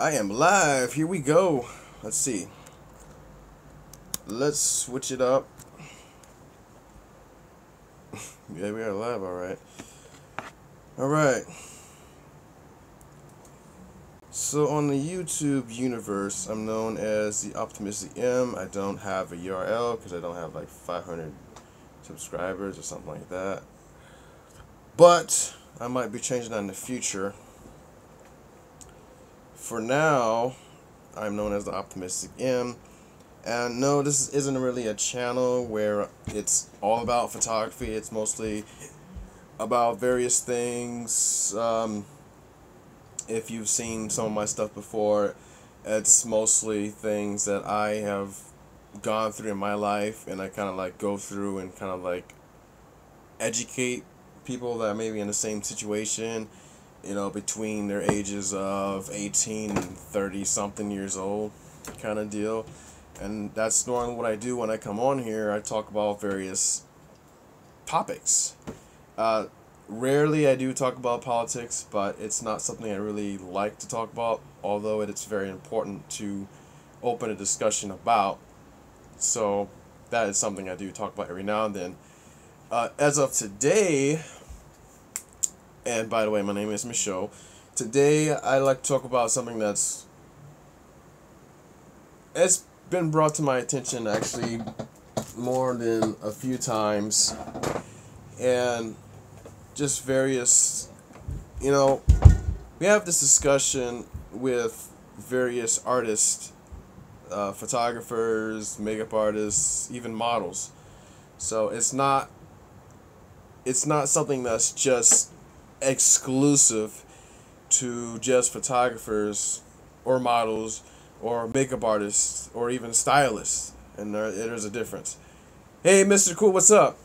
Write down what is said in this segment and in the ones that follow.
I am live. Here we go. Let's see. Let's switch it up. Yeah, we are live. Alright. Alright. So on the YouTube universe, I'm known as the Optimistic M. I don't have a URL because I don't have like 500 subscribers or something like that. But I might be changing that in the future. For now, I'm known as the Optimistic M. And no, this isn't really a channel where it's all about photography. It's mostly about various things. If you've seen some of my stuff before, it's mostly things that I have gone through in my life, and I kind of like go through and kind of like educate people that may be in the same situation, you know, between their ages of 18 and 30 something years old kind of deal. And that's normally what I do when I come on here. I talk about various topics. Rarely I do talk about politics, but it's not something I really like to talk about, although it's very important to open a discussion about. So that is something I do talk about every now and then. As of today, and by the way, my name is Michaud. Today I like to talk about something it's been brought to my attention actually more than a few times, and just various, you know, we have this discussion with various artists, photographers, makeup artists, even models. So it's not something that's just exclusive to just photographers or models or makeup artists or even stylists, and there's a difference. Hey, Mr. Cool, what's up?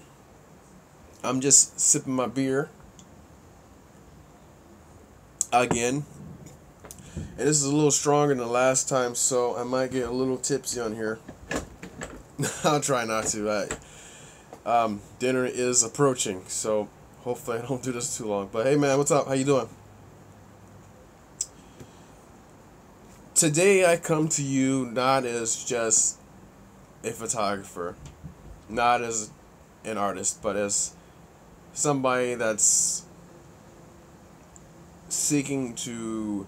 I'm just sipping my beer again, and this is a little stronger than the last time, so I might get a little tipsy on here. I'll try not to. Dinner is approaching, so hopefully I don't do this too long. But hey, man, what's up? How you doing? Today I come to you not as just a photographer, not as an artist, but as somebody that's seeking to,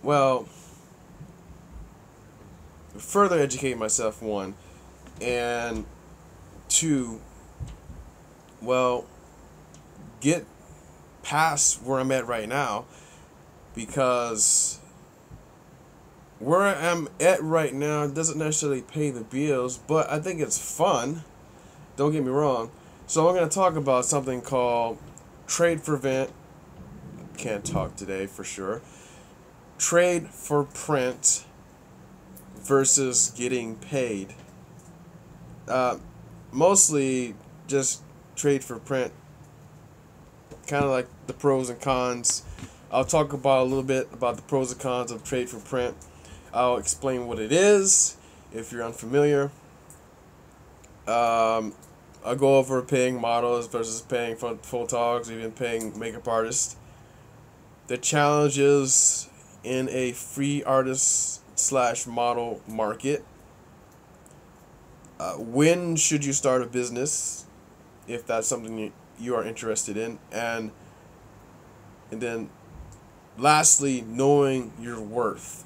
well, further educate myself, one, and two, well, get past where I'm at right now, because where I'm at right now doesn't necessarily pay the bills, but I think it's fun. Don't get me wrong. So I'm going to talk about something called trade for print. Can't talk today for sure. Trade for print versus getting paid. Mostly just trade for print. Kind of like the pros and cons. I'll talk about a little bit about the pros and cons of trade for print. I'll explain what it is if you're unfamiliar. I'll go over paying models versus paying photogs, even paying makeup artists. The challenges in a free artist / model market. When should you start a business, if that's something you are interested in, and then lastly, knowing your worth.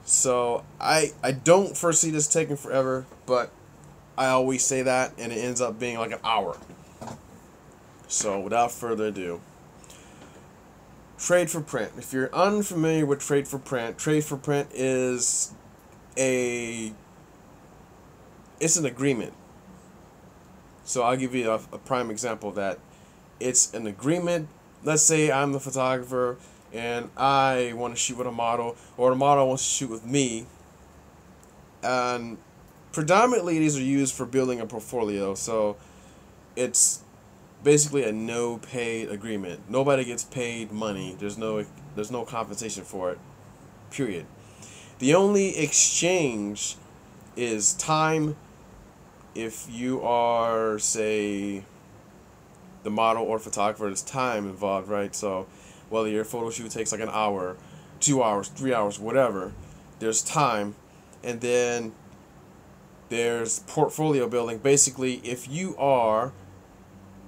So I don't foresee this taking forever, but I always say that, and it ends up being like an hour. So without further ado, trade for print. If you're unfamiliar with trade for print is it's an agreement. So I'll give you a prime example of that. It's an agreement. Let's say I'm the photographer and I want to shoot with a model, or the model wants to shoot with me. And predominantly these are used for building a portfolio. So it's basically a no paid agreement. Nobody gets paid money. There's no compensation for it. Period. The only exchange is time. If you are, say, the model or photographer, there's time involved, right? So whether your photo shoot takes like an hour, 2 hours, 3 hours, whatever. There's time, and then there's portfolio building. Basically, if you are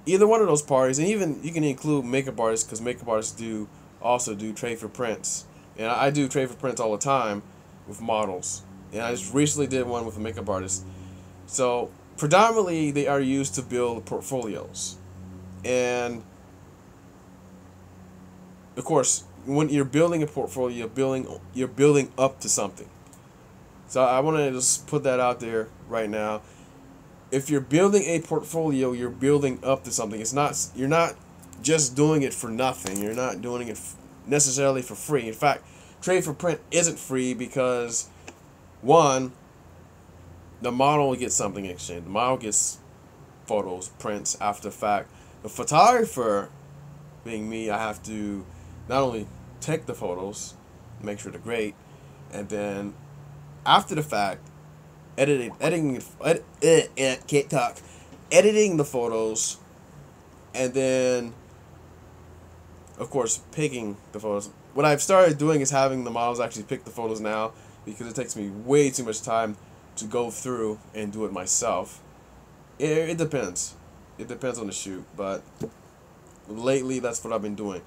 either one of those parties, and even you can include makeup artists, because makeup artists do also do trade for prints, and I do trade for prints all the time with models, and I just recently did one with a makeup artist. So predominantly they are used to build portfolios, and of course when you're building a portfolio, you're building up to something. So I want to just put that out there right now. If you're building a portfolio, you're building up to something. You're not just doing it for nothing. You're not doing it necessarily for free. In fact, trade for print isn't free because, one, the model gets something in exchange. The model gets photos, prints after the fact. The photographer, being me, I have to not only take the photos, make sure they're great, and then after the fact, editing the photos, and then of course picking the photos. What I've started doing is having the models actually pick the photos now, because it takes me way too much time to go through and do it myself. It depends. It depends on the shoot, but lately that's what I've been doing.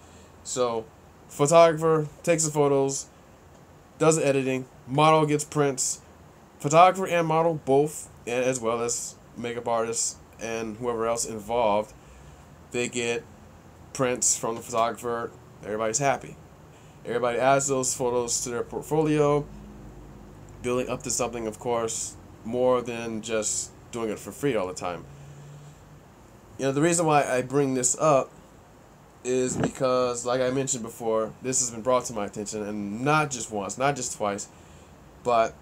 So photographer takes the photos, does the editing, model gets prints, photographer and model both, and as well as makeup artists and whoever else involved, they get prints from the photographer. Everybody's happy. Everybody adds those photos to their portfolio, building up to something, of course, more than just doing it for free all the time. You know, the reason why I bring this up is because, like I mentioned before, this has been brought to my attention, and not just once, not just twice, but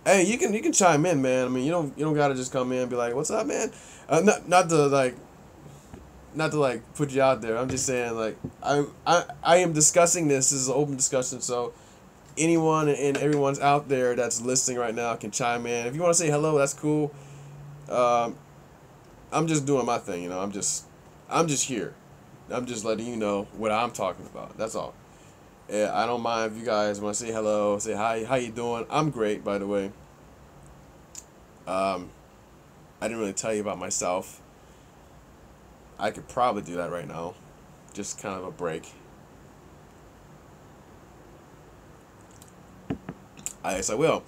hey, you can chime in, man. I mean, you don't gotta just come in and be like, "What's up, man?" Not to like put you out there. I'm just saying, like, I am discussing this. This is an open discussion, so anyone and everyone's out there that's listening right now can chime in. If you want to say hello, that's cool. I'm just doing my thing, you know. I'm just here. I'm just letting you know what I'm talking about. That's all. Yeah, I don't mind if you guys want to say hello, say hi, how you doing? I'm great, by the way. I didn't really tell you about myself. I could probably do that right now. Just kind of a break. Yes, I will.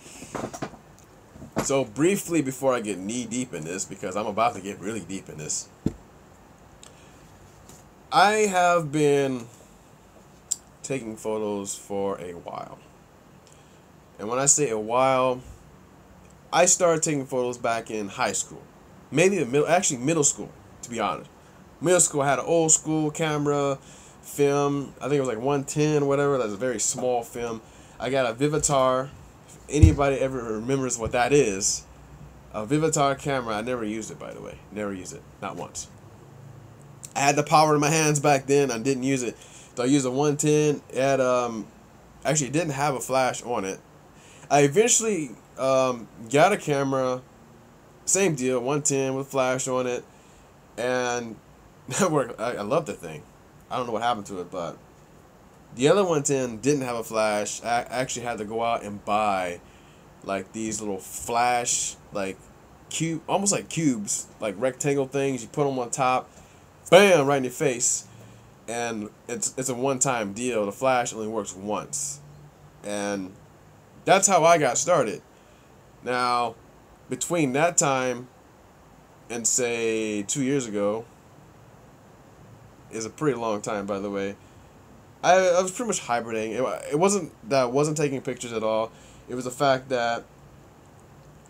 So briefly, before I get knee deep in this, because I'm about to get really deep in this, I have been taking photos for a while. And when I say a while, I started taking photos back in high school. Maybe middle school, to be honest. Middle school, I had an old school camera, film. I think it was like 110 or whatever. That's a very small film. I got a Vivitar. If anybody ever remembers what that is, a Vivitar camera. I never used it, by the way. Never used it. Not once. I had the power in my hands back then. I didn't use it. So I used a 110. It had, actually, it didn't have a flash on it. I eventually got a camera, same deal, 110 with flash on it, and that worked. I love the thing. I don't know what happened to it, but the other 110 didn't have a flash. I actually had to go out and buy like these little flash, like almost like cubes, like rectangle things. You put them on top, bam, right in your face. And it's a one-time deal. The flash only works once. And that's how I got started. Now, between that time and, say, 2 years ago, is a pretty long time, by the way, I was pretty much hibernating. It wasn't that I wasn't taking pictures at all. It was the fact that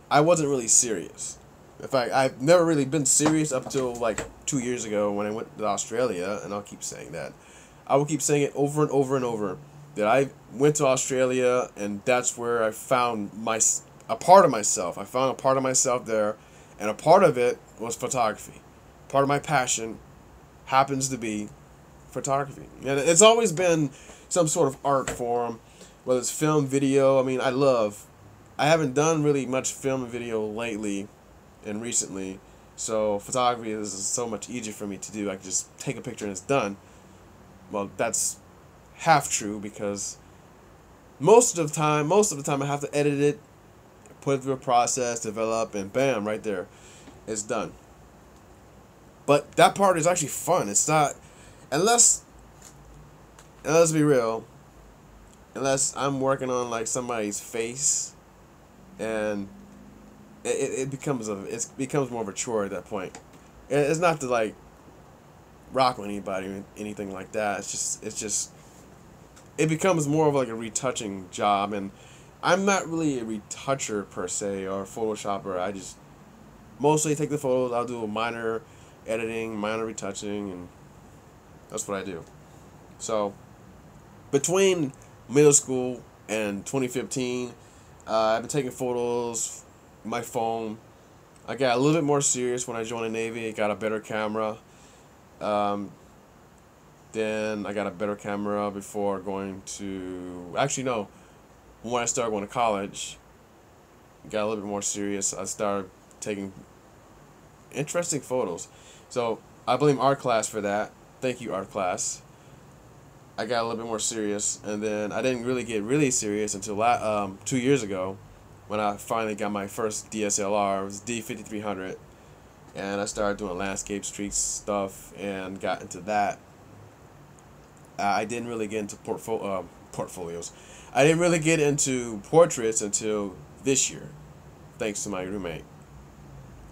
I wasn't really serious. In fact, I've never really been serious up till like 2 years ago when I went to Australia, and I'll keep saying that. I will keep saying it over and over and over, that I went to Australia, and that's where I found a part of myself. I found a part of myself there, and a part of it was photography. Part of my passion happens to be photography. And it's always been some sort of art form, whether it's film, video. I mean, I haven't done really much film and video lately and recently, so photography is so much easier for me to do. I can just take a picture and it's done. Well, that's half true because most of the time I have to edit it, put it through a process, develop, and bam, right there, it's done. But that part is actually fun. It's not unless and let's be real, unless I'm working on like somebody's face and it becomes more of a chore at that point. It's not to like rock with anybody or anything like that. It's just it becomes more of like a retouching job, and I'm not really a retoucher per se or photoshopper. I just mostly take the photos. I'll do a minor editing, minor retouching, and that's what I do. So between middle school and 2015, I've been taking photos with my phone. I got a little bit more serious when I joined the Navy. I got a better camera. Um, then I got a better camera before going to... Actually, no. When I started going to college, got a little bit more serious. I started taking interesting photos. So I blame art class for that. Thank you, art class. I got a little bit more serious, and then I didn't really get really serious until 2 years ago, when I finally got my first DSLR. It was D5300, and I started doing landscape street stuff and got into that. I didn't really get into portfolios. I didn't really get into portraits until this year, thanks to my roommate.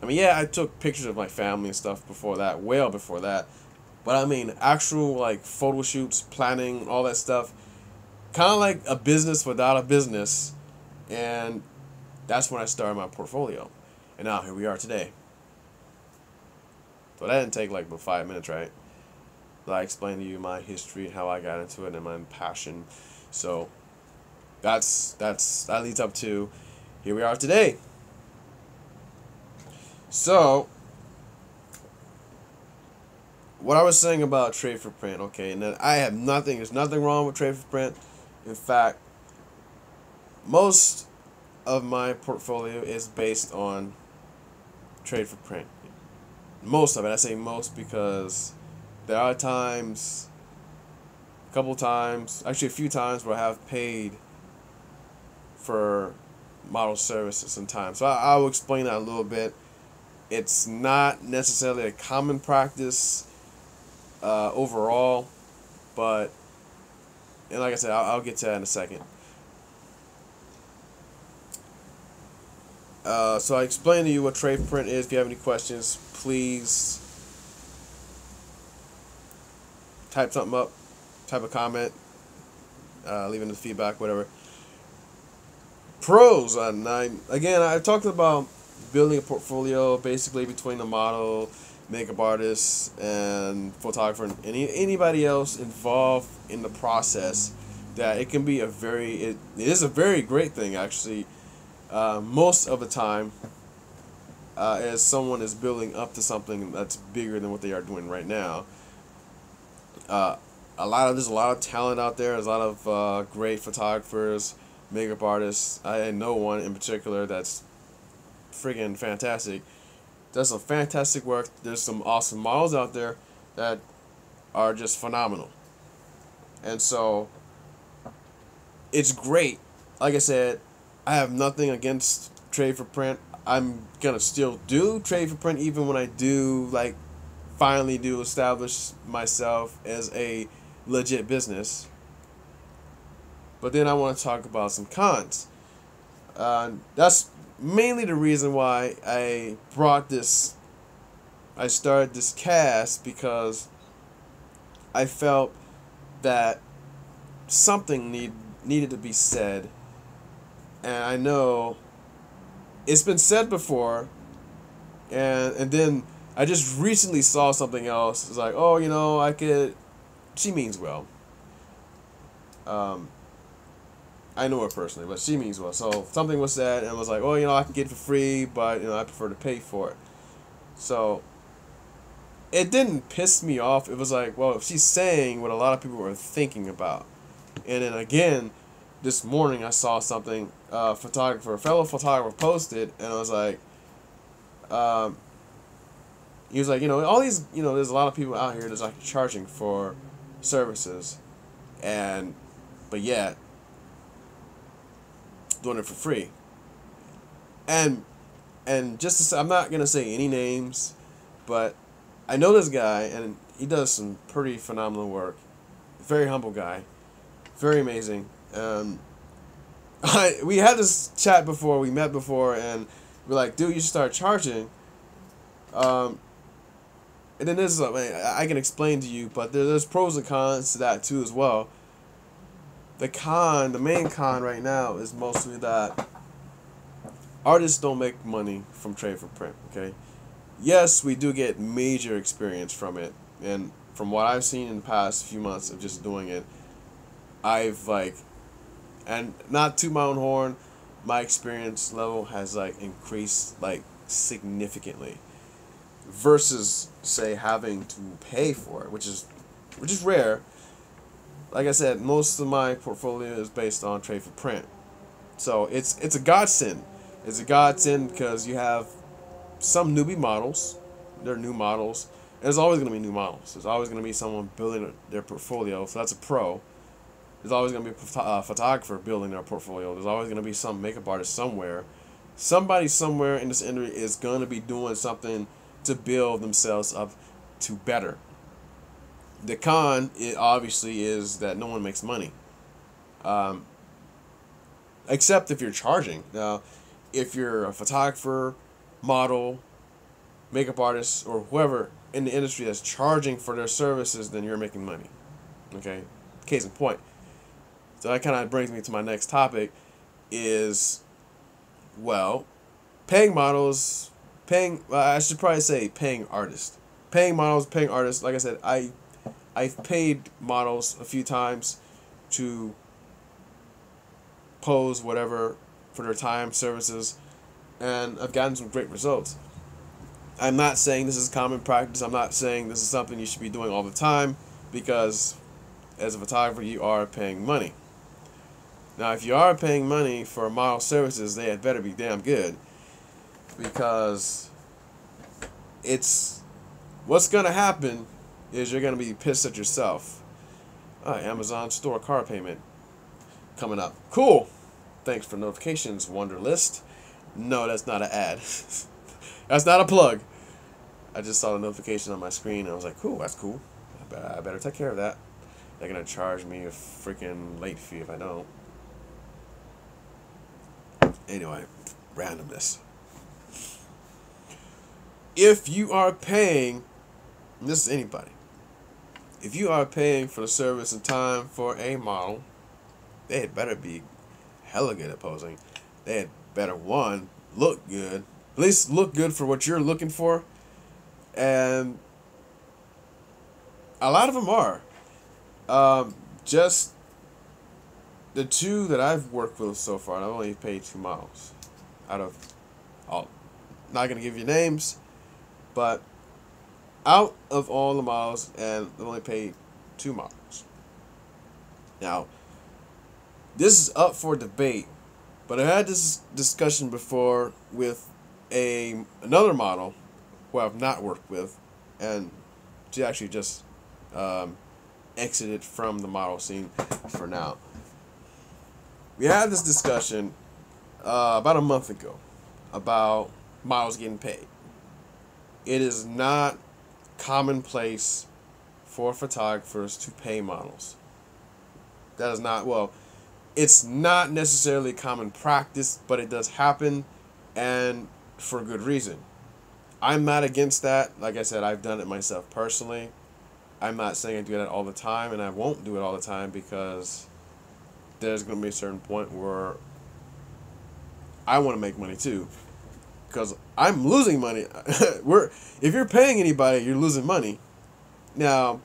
I mean, yeah, I took pictures of my family and stuff before that, well before that. But I mean, actual like photo shoots, planning, all that stuff, kind of like a business without a business. And that's when I started my portfolio. And now here we are today. So that didn't take like but 5 minutes, right? But I explained to you my history, how I got into it, and my passion. So that leads up to here we are today. So what I was saying about trade for print, okay, and then there's nothing wrong with trade for print. In fact, most of my portfolio is based on trade for print. Most of it, I say most because there are times, actually a few times where I have paid for model services and time. So I will explain that a little bit. It's not necessarily a common practice overall, but, and like I said, I'll get to that in a second. So I explained to you what trade print is. If you have any questions, please type something up, type a comment, leave in the feedback, whatever. Pros, I've talked about building a portfolio basically between the model, makeup artist, and photographer, and anybody else involved in the process. That it can be it is a very great thing actually. Most of the time, as someone is building up to something that's bigger than what they are doing right now. There's a lot of talent out there. There's a lot of great photographers, makeup artists. I know one in particular that's friggin' fantastic. Does some fantastic work. There's some awesome models out there that are just phenomenal. And so it's great. Like I said, I have nothing against trade for print. I'm gonna still do trade for print even when I do finally establish myself as a legit business. But then I want to talk about some cons. That's mainly the reason why I started this cast, because I felt that something needed to be said. And I know it's been said before, and then I just recently saw something else. It's like, oh, she means well. I know her personally, but she means well. So something was said, and I was like, oh, I can get it for free, but I prefer to pay for it. So it didn't piss me off. It was like, well, she's saying what a lot of people were thinking about. And then again, this morning I saw something a fellow photographer posted, and I was like, he was like, all these, there's a lot of people out here that's charging for services, but yet doing it for free. And just to say, I'm not gonna say any names, but I know this guy, and he does some pretty phenomenal work. Very humble guy, very amazing. We had this chat before, we met before, and we're like, dude, you should start charging. And then this is, I can explain to you, but there's pros and cons to that too as well. The main con right now is mostly that artists don't make money from trade for print, okay? Yes, we do get major experience from it, and from what I've seen in the past few months of just doing it, and not to my own horn, my experience level has increased significantly versus say having to pay for it, which is rare. Like I said, most of my portfolio is based on trade for print, so it's a godsend. It's a godsend because you have some newbie models. They're new models. There's always going to be new models. There's always going to be someone building their portfolio, so that's a pro. There's always going to be a photographer building their portfolio. There's always going to be some makeup artist somewhere. Somebody somewhere in this industry is going to be doing something to build themselves up to better. The con, obviously, is that no one makes money. Except if you're charging. Now, if you're a photographer, model, makeup artist, or whoever in the industry that's charging for their services, then you're making money. Okay? Case in point. So that kind of brings me to my next topic is, well, paying models, I should probably say paying artists. Paying models, paying artists. Like I said, I've paid models a few times to pose whatever for their time, services, and I've gotten some great results. I'm not saying this is common practice. I'm not saying this is something you should be doing all the time, because as a photographer, you are paying money. Now, if you are paying money for model services, they had better be damn good, because what's going to happen is you're going to be pissed at yourself. Amazon store car payment coming up. Cool. Thanks for notifications, Wonderlist. No, that's not an ad. That's not a plug. I just saw the notification on my screen and I was like, cool, that's cool. I better take care of that. They're going to charge me a freaking late fee if I don't. Anyway, randomness. If you are paying, and this is anybody, if you are paying for the service and time for a model, they had better be hella good at posing. They had better, one, look good. At least look good for what you're looking for. And a lot of them are. Just the two that I've worked with so far, I've only paid 2 models out of all. Not going to give you names, but out of all the models, and I've only paid 2 models. Now, this is up for debate, but I had this discussion before with another model who I've not worked with, and she actually just exited from the model scene for now. We had this discussion about a month ago about models getting paid. It is not commonplace for photographers to pay models. That is not, well, it's not necessarily common practice, but it does happen, and for good reason. I'm not against that. Like I said, I've done it myself personally. I'm not saying I do that all the time, and I won't do it all the time, because there's going to be a certain point where I want to make money too, because I'm losing money. If you're paying anybody, you're losing money. Now,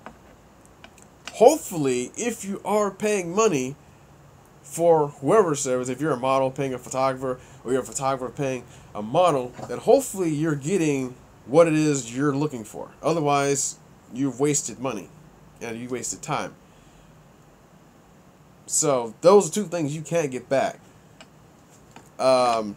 hopefully, if you are paying money for whoever's service, if you're a model paying a photographer, or you're a photographer paying a model, then hopefully you're getting what it is you're looking for. Otherwise, you've wasted money and you wasted time. So those are 2 things you can't get back. So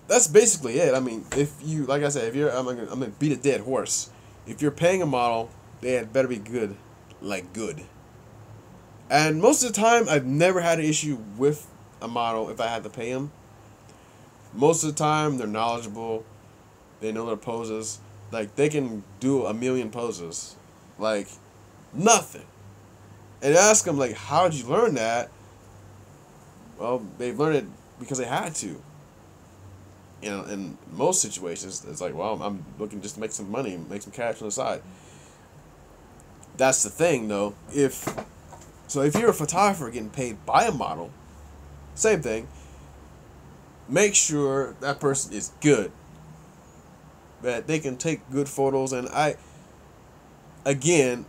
that's basically it. I mean, if you, like I said, if you're, I'm gonna beat a dead horse. If you're paying a model they had better be good, like good. And most of the time, I've never had an issue with a model if I had to pay them. Most of the time, they're knowledgeable. They know their poses. Like, they can do a million poses. Like, nothing. And ask them, like, how did you learn that? Well, they've learned it because they had to. You know, in most situations, it's like, well, I'm looking just to make some money, make some cash on the side. That's the thing, though. If you're a photographer getting paid by a model, same thing. Make sure that person is good. That they can take good photos. And again,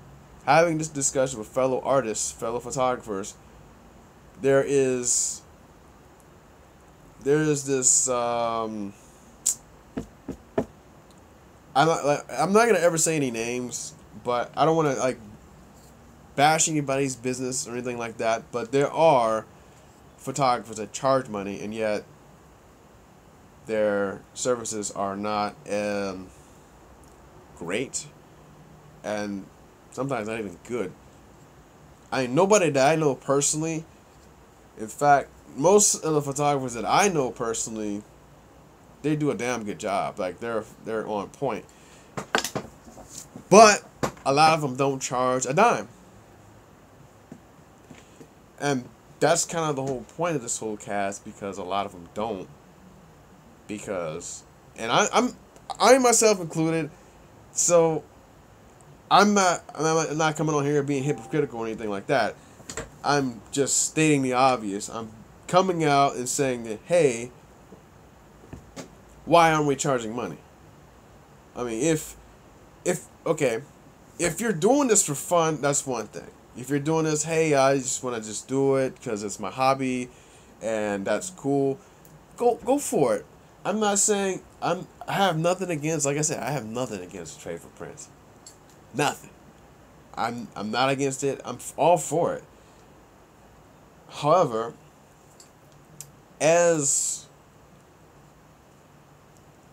having this discussion with fellow artists, fellow photographers, there is this I'm not gonna ever say any names, but I don't want to like bash anybody's business or anything like that, but there are photographers that charge money and yet their services are not great and sometimes not even good. I mean, nobody that I know personally, in fact, most of the photographers that I know personally, they do a damn good job. Like, they're on point. But a lot of them don't charge a dime. And that's kind of the whole point of this whole cast, because a lot of them don't. Because, and I myself included, so I'm not coming on here being hypocritical or anything like that. I'm just stating the obvious. I'm coming out and saying that, hey, why aren't we charging money? I mean, if you're doing this for fun, that's one thing. If you're doing this, hey, I just want to just do it because it's my hobby, and that's cool, go for it. I'm not saying I have nothing against, like I said, I have nothing against trade for prints. Nothing. I'm not against it. I'm all for it. However, let's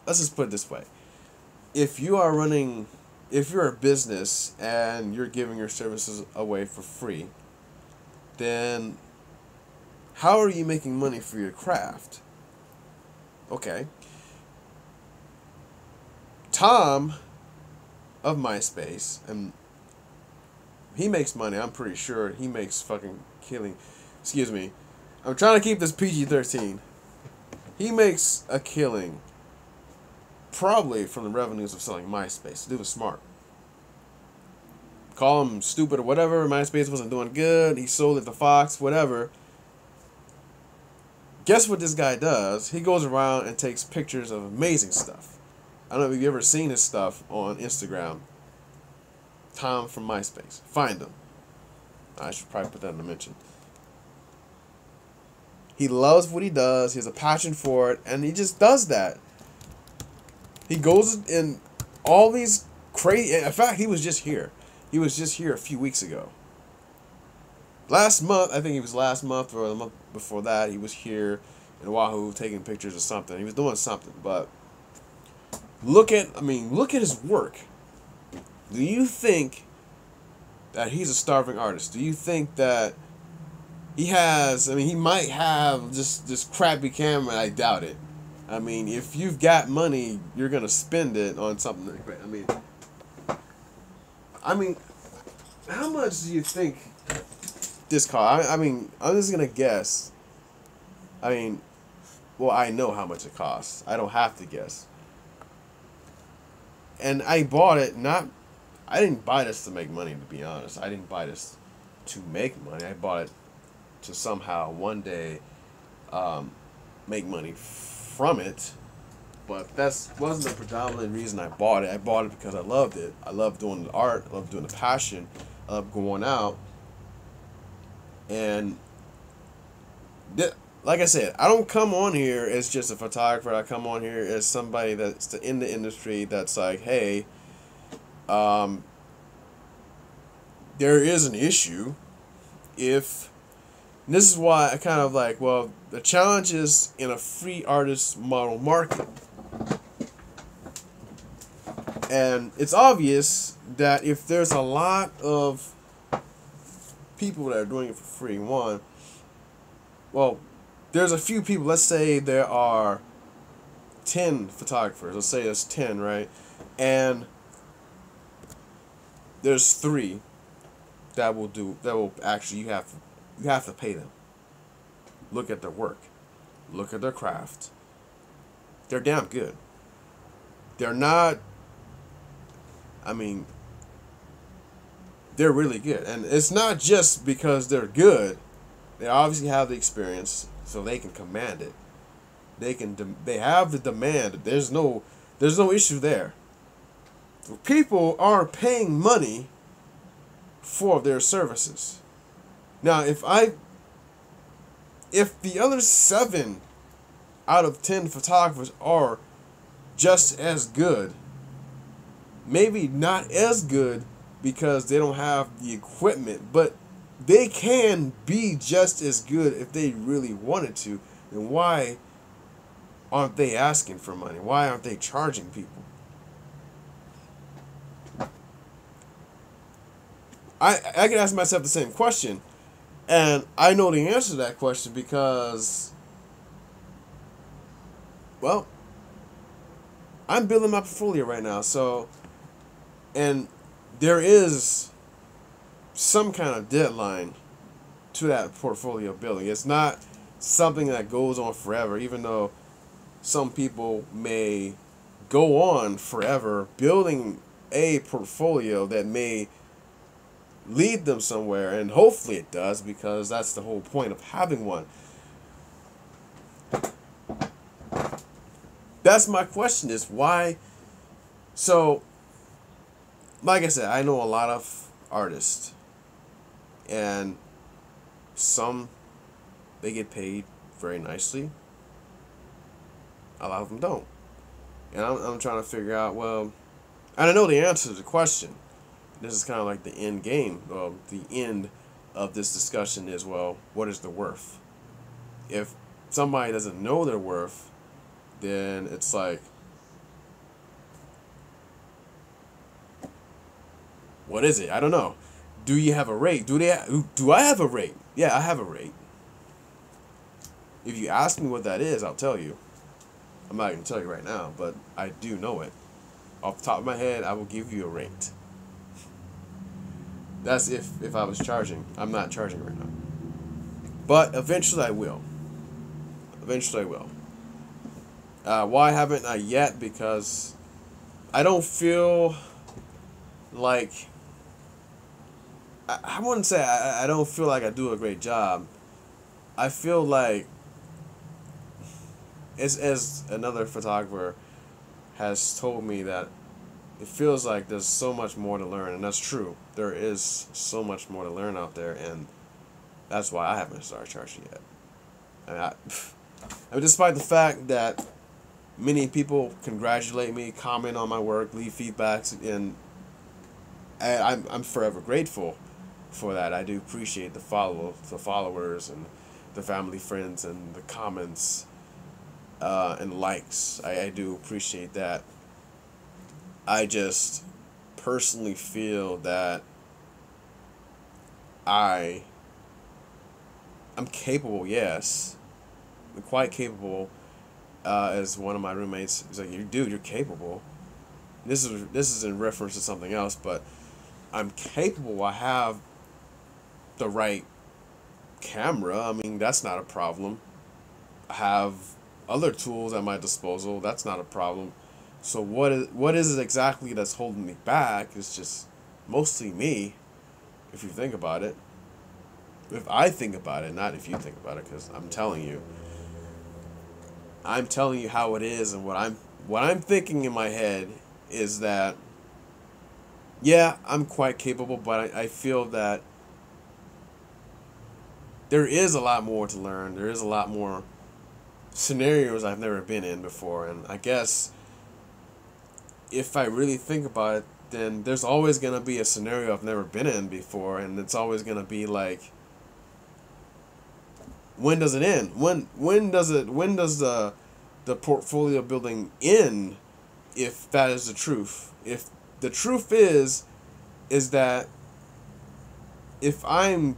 just put it this way. If you're a business and you're giving your services away for free, then how are you making money for your craft? Okay. Tom of Myspace, and he makes money. I'm pretty sure he makes fucking killing. Excuse me. I'm trying to keep this PG-13. He makes a killing probably from the revenues of selling Myspace. Dude was smart. Call him stupid or whatever. Myspace wasn't doing good. He sold it to Fox, whatever. Guess what this guy does? He goes around and takes pictures of amazing stuff. I don't know if you've ever seen his stuff on Instagram. Tom from Myspace. Find him. I should probably put that in the mention. He loves what he does. He has a passion for it. And he just does that. He goes in all these crazy... In fact, he was just here. He was just here a few weeks ago. Last month, I think it was last month or the month before that, he was here in Oahu taking pictures of something. He was doing something, but look at his work. Do you think that he's a starving artist? Do you think that he has, he might have just this crappy camera, I doubt it. I mean, if you've got money, you're going to spend it on something like that. I mean, how much do you think this cost? I'm just going to guess. Well, I know how much it costs. I don't have to guess. And I bought it I didn't buy this to make money, to be honest. I didn't buy this to make money. I bought it to somehow one day make money from it. But that wasn't the predominant reason I bought it. I bought it because I loved it. I love doing the art. I love doing the passion. I love going out. And like I said, I don't come on here as just a photographer. I come on here as somebody that's in the industry that's like, hey, there is an issue if... And this is why I kind of like, well, the challenge is in a free artist model market. And it's obvious that if there's a lot of people that are doing it for free, well, there's a few people. Let's say there are 10 photographers. Let's say there's 10, right? And there's 3 that will actually, you have to pay them. Look at their work. Look at their craft. They're damn good. They're not, I mean, they're really good. And it's not just because they're good. They obviously have the experience, so they can command it. They have the demand. There's no issue there. People are paying money for their services. Now, if the other 7 out of 10 photographers are just as good, maybe not as good because they don't have the equipment, but they can be just as good if they really wanted to. And why aren't they asking for money? Why aren't they charging people? I can ask myself the same question, and I know the answer to that question because, well, I'm building my portfolio right now, and there is some kind of deadline to that portfolio building. It's not something that goes on forever, even though some people may go on forever building a portfolio that may lead them somewhere, and hopefully it does, because that's the whole point of having one. That's my question, is why. So, like I said, I know a lot of artists, and some, they get paid very nicely. A lot of them don't. And I'm trying to figure out, well, and I know the answer to the question. This is kind of like the end game. The end of this discussion is, well, what is the worth? If somebody doesn't know their worth, then it's like, what is it? I don't know. Do you have a rate? Do I have a rate? Yeah, I have a rate. If you ask me what that is, I'll tell you. I'm not going to tell you right now, but I do know it. Off the top of my head, I will give you a rate. That's if I was charging. I'm not charging right now. But eventually I will. Eventually I will. Why haven't I yet? Because I don't feel like... I wouldn't say I don't feel like I do a great job. I feel like, as another photographer has told me, that it feels like there's so much more to learn, and that's true. There is so much more to learn out there, and that's why I haven't started charging yet. I mean, despite the fact that many people congratulate me, comment on my work, leave feedbacks, and I'm forever grateful for that. I do appreciate the followers and the family, friends, and the comments and likes. I do appreciate that. I just personally feel that I'm capable, yes. I'm quite capable. As one of my roommates is like, dude, you're capable. This is in reference to something else, but I'm capable. I have the right camera. I mean, that's not a problem. I have other tools at my disposal. That's not a problem. So what is it exactly that's holding me back? It's just mostly me, if you think about it. If I think about it, not if you think about it, because I'm telling you how it is, and what I'm thinking in my head is that, yeah, I'm quite capable, but I feel that there is a lot more to learn. There is a lot more scenarios I've never been in before, and I guess if I really think about it, then there's always going to be a scenario I've never been in before, and it's always going to be like, when does it end? When does the portfolio building end if that is the truth. If the truth is that if I'm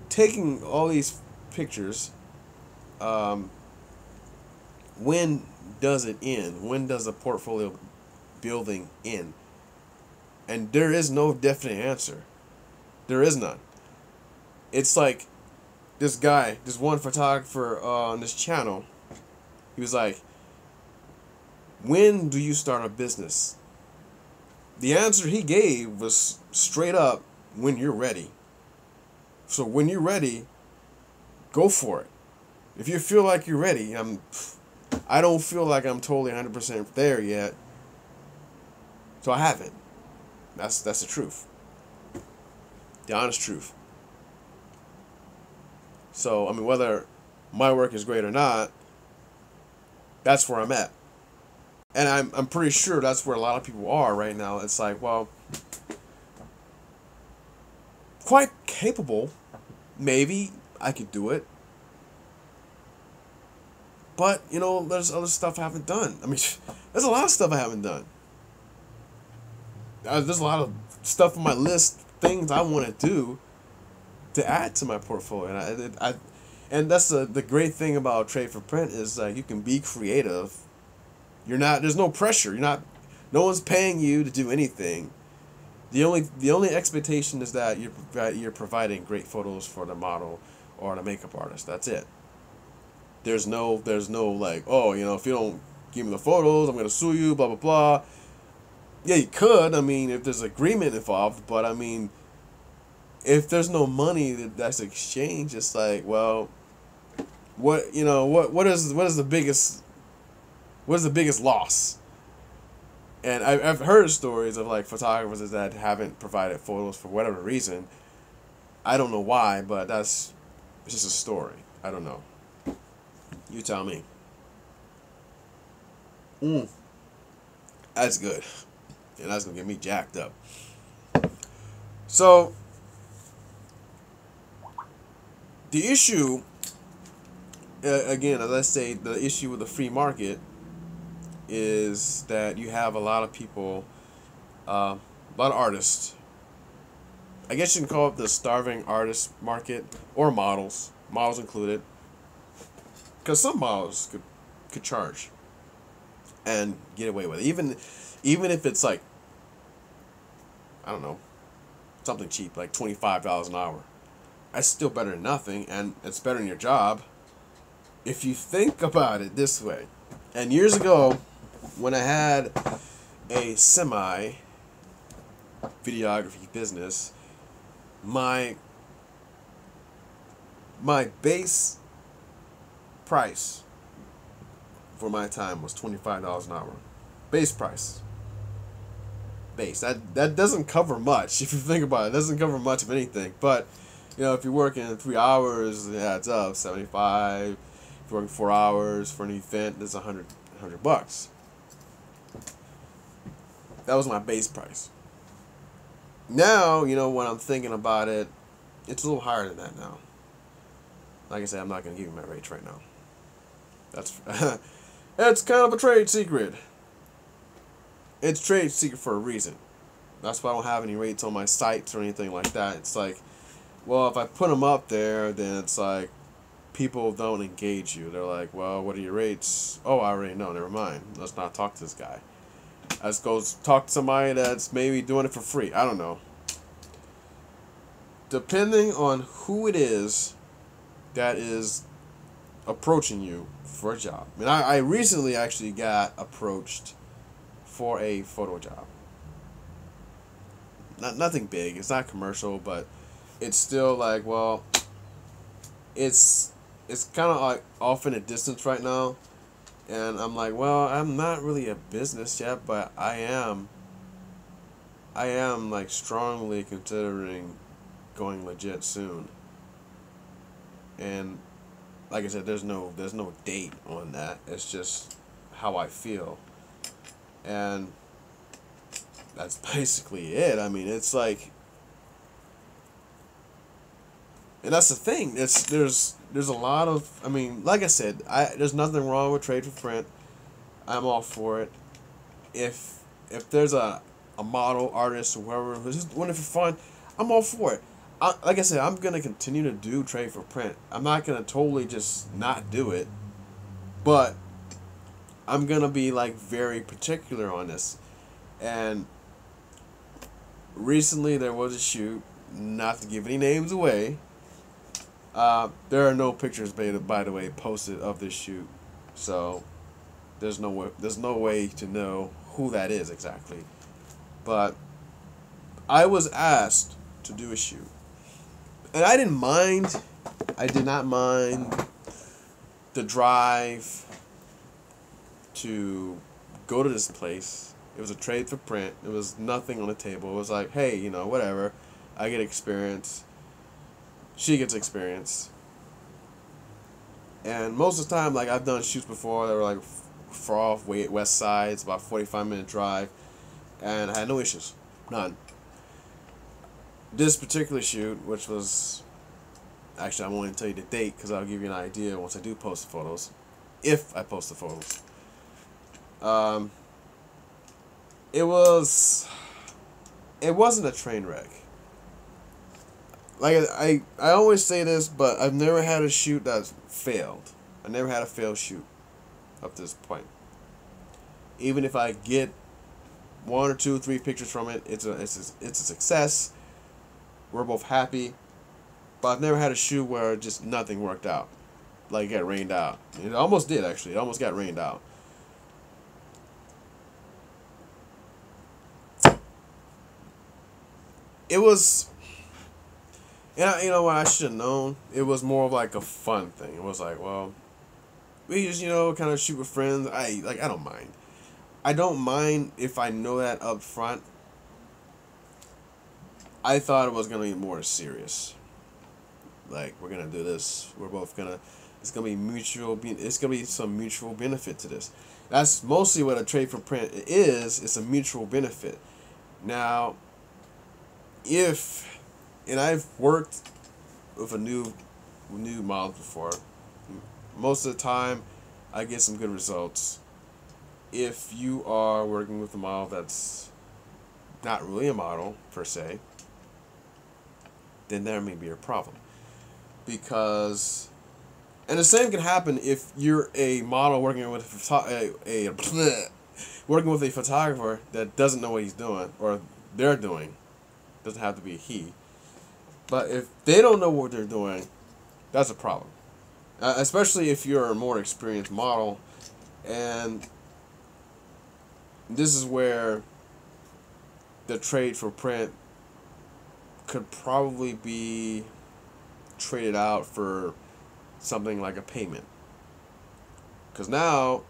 taking all these pictures, when does it end? When does the portfolio building end? And there is no definite answer. There is none. It's like this guy, this one photographer on this channel, he was like, when do you start a business? The answer he gave was straight up, when you're ready. So when you're ready, go for it. If you feel like you're ready, I don't feel like I'm totally 100% there yet. So I haven't. That's the truth. The honest truth. So, I mean, whether my work is great or not, that's where I'm at. And I'm pretty sure that's where a lot of people are right now. It's like, well, quite capable. Maybe I could do it. But, you know, there's other stuff I haven't done. I mean, there's a lot of stuff I haven't done. There's a lot of stuff on my list, things I want to do to add to my portfolio. And that's the great thing about trade for print is you can be creative. There's no pressure. No one's paying you to do anything. The only expectation is that you're providing great photos for the model or the makeup artist. That's it. There's no like, oh, you know, if you don't give me the photos, I'm gonna sue you, blah blah blah. Yeah, you could. I mean, if there's agreement involved, but I mean, if there's no money that's exchanged, it's like, well, what is the biggest loss? And I've heard stories of like photographers that haven't provided photos for whatever reason. I don't know why, but it's just a story. I don't know. You tell me. That's good. And that's going to get me jacked up. So, the issue, again, as I say, the issue with the free market is that you have a lot of people, a lot of artists. I guess you can call it the starving artist market, or models included. Because some models could charge and get away with it. Even if it's like, I don't know, something cheap, like $25 an hour. That's still better than nothing, and it's better than your job. If you think about it this way. And years ago, when I had a semi-videography business, my base price for my time was $25 an hour. Base price. Base. That doesn't cover much. If you think about it, it doesn't cover much of anything. But, you know, if you're working 3 hours, it adds up. 75. If you're working 4 hours for an event, that's $100 bucks. That was my base price. Now, you know, when I'm thinking about it, it's a little higher than that now. Like I said, I'm not going to give you my rates right now. That's it's kind of a trade secret. It's trade secret for a reason. That's why I don't have any rates on my sites or anything like that. It's like, well, if I put them up there, then it's like people don't engage you. They're like, well, what are your rates? Oh, I already know. Never mind. Let's not talk to this guy. Let's go talk to somebody that's maybe doing it for free. I don't know. Depending on who it is that is approaching you for a job. I mean, I recently actually got approached for a photo job. Nothing big. It's not commercial, but it's still like, well, it's kind of like off in a distance right now. And I'm like, well, I'm not really a business yet, but I am like strongly considering going legit soon. And like I said, there's no date on that. It's just how I feel. And that's basically it. I mean, it's like, and that's the thing. There's a lot of, I mean, like I said, there's nothing wrong with trade for print. I'm all for it. if there's a model, artist, or whoever who's just doing it for fun, I'm all for it. Like I said, I'm gonna continue to do trade for print. I'm not gonna totally just not do it, but I'm gonna be like very particular on this. And recently there was a shoot, not to give any names away. There are no pictures, by the way, posted of this shoot, so there's no way to know who that is exactly. But I was asked to do a shoot, and I didn't mind. I did not mind the drive to go to this place. It was a trade for print. It was nothing on the table. It was like, hey, whatever. I get experience. She gets experience. And most of the time, like, I've done shoots before that were like far off west side. It's about 45-minute drive, and I had no issues, none. This particular shoot, which was actually, I won't even tell you the date because I'll give you an idea once I do post the photos, if I post the photos. It wasn't a train wreck. Like, I always say this, but I've never had a shoot that's failed. I never had a failed shoot up to this point. Even if I get 1 or 2 or 3 pictures from it, it's a success. We're both happy. But I've never had a shoot where just nothing worked out. Like, it got rained out. It almost did, actually. It almost got rained out. It was... And you know what, I should have known. It was more of like a fun thing. It was like, well, we just, kind of shoot with friends. I don't mind. I don't mind if I know that up front. I thought it was going to be more serious. Like, we're going to do this. We're both going to, it's going to be mutual, it's going to be some mutual benefit to this. That's mostly what a trade for print is. It's a mutual benefit. Now, and I've worked with a new model before. Most of the time, I get some good results. If you are working with a model that's not really a model, per se, then there may be a problem. Because, and the same can happen if you're a model working with working with a photographer that doesn't know what he's doing, or they're doing. Doesn't have to be a he. But if they don't know what they're doing, that's a problem. Especially if you're a more experienced model. And this is where the trade for print could probably be traded out for something like a payment. Because now,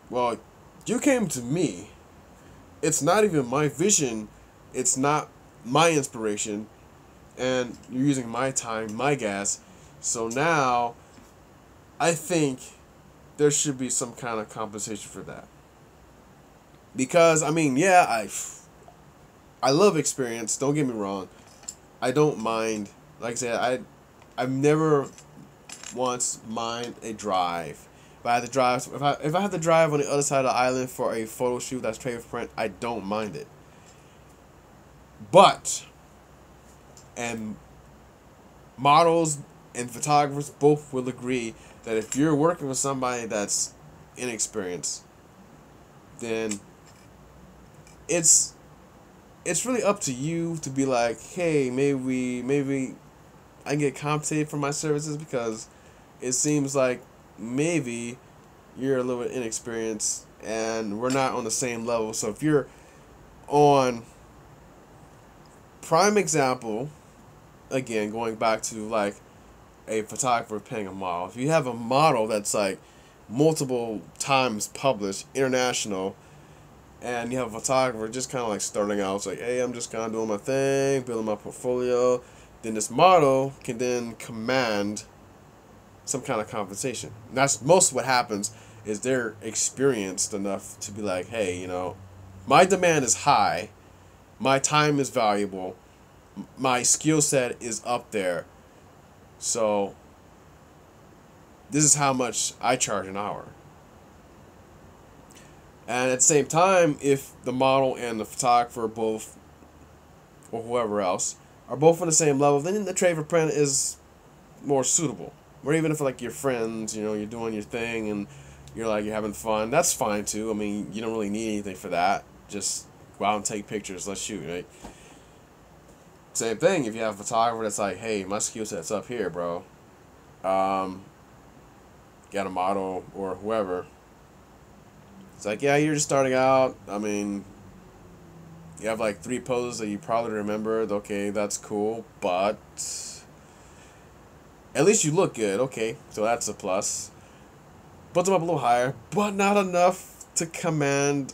well, you came to me. It's not even my vision. It's not my inspiration. And you're using my time, my gas. So now, I think there should be some kind of compensation for that. Because, I mean, yeah, I love experience. Don't get me wrong. I don't mind. Like I said, I've never once mind a drive. If I had to drive, if I have to drive on the other side of the island for a photo shoot that's trade for print, I don't mind it. But, and models and photographers both will agree that if you're working with somebody that's inexperienced, then it's really up to you to be like, hey, maybe I can get compensated for my services, because it seems like maybe you're a little bit inexperienced and we're not on the same level. So if you're on, prime example, again, going back to like a photographer paying a model. If you have a model that's like multiple times published, international, and you have a photographer just kind of like starting out, it's like, hey, I'm just kind of doing my thing, building my portfolio, then this model can then command some kind of compensation. And that's most what happens, is they're experienced enough to be like, hey, my demand is high, my time is valuable, my skill set is up there, so this is how much I charge an hour. And at the same time, if the model and the photographer both, or whoever else, are both on the same level, then the trade for print is more suitable. Or even if like your friends, you're doing your thing and you're having fun, that's fine too. I mean, you don't really need anything for that. Just go out and take pictures. Let's shoot, right? Same thing if you have a photographer that's like, hey, my skill set's up here, bro. Got a model or whoever. It's like, yeah, you're just starting out. I mean, you have like 3 poses that you probably remembered. Okay, that's cool, but at least you look good. Okay, so that's a plus. Put them up a little higher, but not enough to command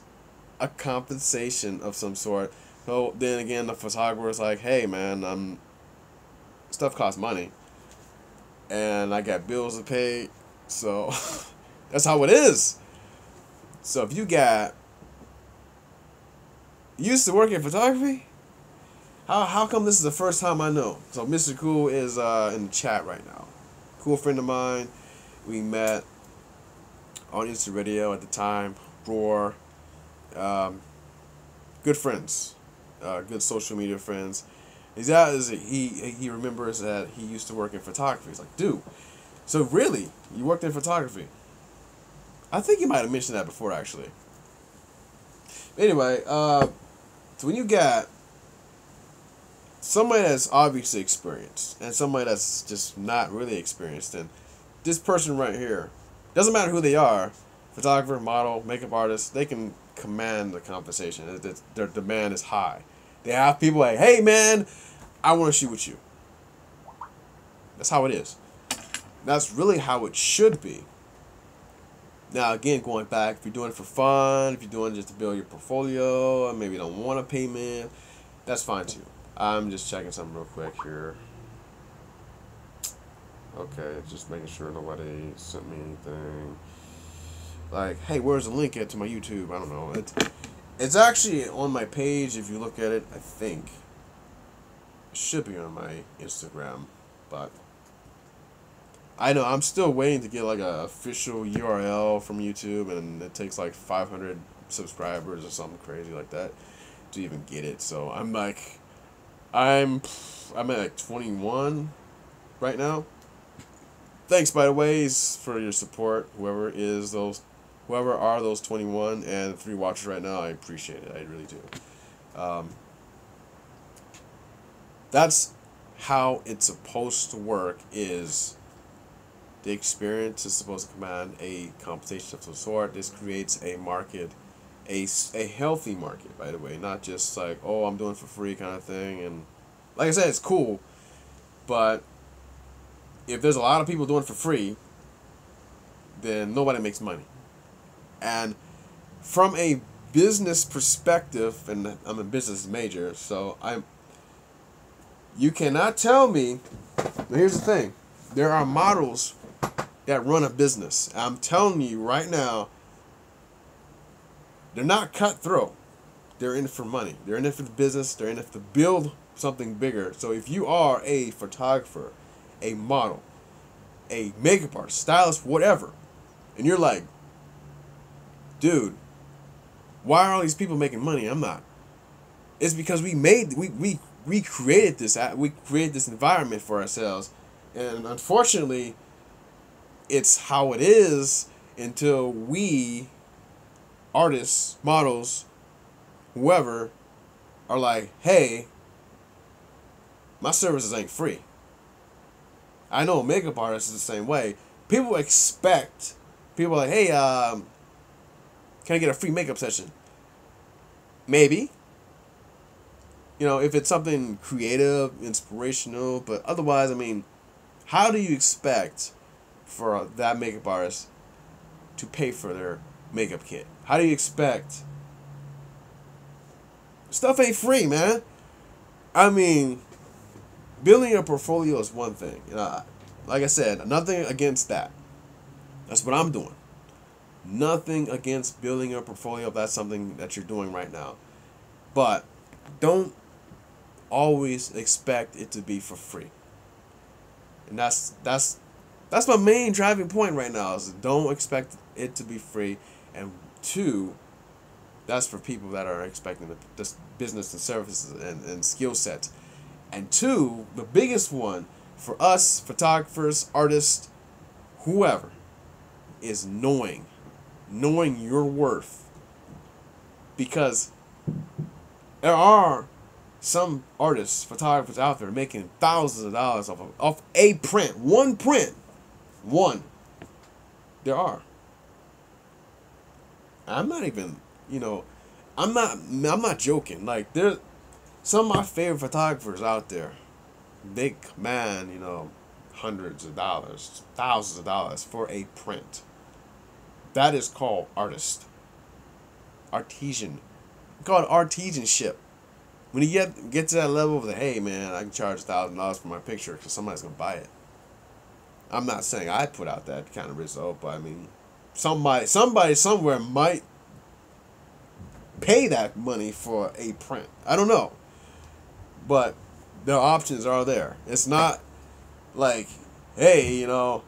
a compensation of some sort. So then again, the photographer is like, hey man, stuff costs money, and I got bills to pay, so that's how it is. So if you used to work in photography, how come this is the first time I know? So Mr. Cool is in the chat right now. Cool friend of mine. We met on Insta Radio at the time. Roar. Good friends. Good social media friends. He remembers that he used to work in photography. He's like, dude, so really, you worked in photography? I think you might have mentioned that before, actually. Anyway, so when you got somebody that's obviously experienced and somebody that's just not really experienced, and this person right here, doesn't matter who they are, photographer, model, makeup artist, they can command the compensation. Their demand is high. They have people like, hey man, I want to shoot with you. That's how it is. That's really how it should be. Now, again, going back, if you're doing it for fun, if you're doing it just to build your portfolio, or maybe you don't want a payment, that's fine too. I'm just checking something real quick here. Okay, just making sure nobody sent me anything. Like, hey, where's the link at to my YouTube? I don't know. It's actually on my page if you look at it, I think. It should be on my Instagram, but I know I'm still waiting to get like a official URL from YouTube, and it takes like 500 subscribers or something crazy like that to even get it. So I'm at like 21 right now. Thanks, by the way, for your support. Whoever are those 21 and 3 watchers right now, I appreciate it. I really do. That's how it's supposed to work. Is the experience is supposed to command a compensation of some sort. This creates a market, a healthy market, by the way, not just like, oh, I'm doing it for free kind of thing. And like I said, it's cool, but if there's a lot of people doing it for free, then nobody makes money. And from a business perspective, and I'm a business major, so you cannot tell me. Here's the thing: there are models that run a business. I'm telling you right now, they're not cutthroat. They're in it for money. They're in it for the business. They're in it to build something bigger. So if you are a photographer, a model, a makeup artist, stylist, whatever, and you're like, dude, why are all these people making money? I'm not. It's because we created this environment for ourselves, and unfortunately, it's how it is until we, artists, models, whoever, are like, hey, my services ain't free. I know a makeup artist is the same way. People are like, hey, can I get a free makeup session? Maybe. If it's something creative, inspirational, but otherwise, I mean, how do you expect for that makeup artist to pay for their makeup kit? How do you expect? Stuff ain't free, man. I mean, building a portfolio is one thing. Like I said, nothing against that. That's what I'm doing. Nothing against building a portfolio if that's something that you're doing right now. But don't always expect it to be for free. And that's my main driving point right now, is don't expect it to be free. And 2, That's for people that are expecting this business and services and skill sets. And two, the biggest one for us photographers, artists, whoever, is knowing your worth. Because there are some artists, photographers out there making thousands of dollars off a print, one print, one. There are. I'm not even, I'm not joking. Like, there's some of my favorite photographers out there. They command, hundreds of dollars, thousands of dollars for a print. That is called artist. Artisan. Called artisanship. When you get to that level of the, hey man, I can charge $1,000 for my picture because somebody's gonna buy it. I'm not saying I put out that kind of result, but I mean, somebody somewhere might pay that money for a print. I don't know, but the options are there. It's not like, hey, I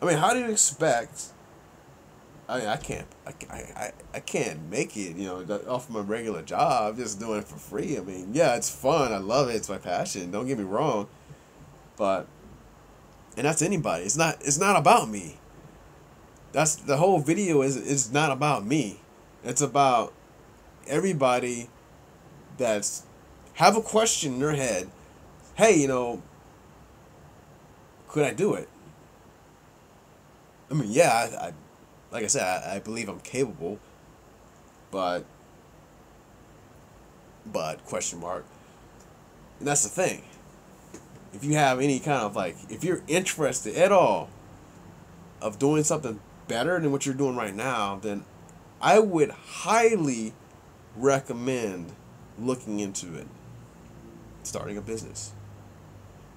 mean, how do you expect? I mean, I can't make it, off my regular job, just doing it for free. I mean, yeah, it's fun. I love it. It's my passion. Don't get me wrong. But, and that's anybody. It's not about me. That's the whole video is not about me. It's about everybody that's have a question in their head. Hey, could I do it? I mean, yeah, I like I said, I believe I'm capable, but question mark. And that's the thing. If you have any kind of if you're interested at all of doing something better than what you're doing right now, then I would highly recommend looking into it. Starting a business.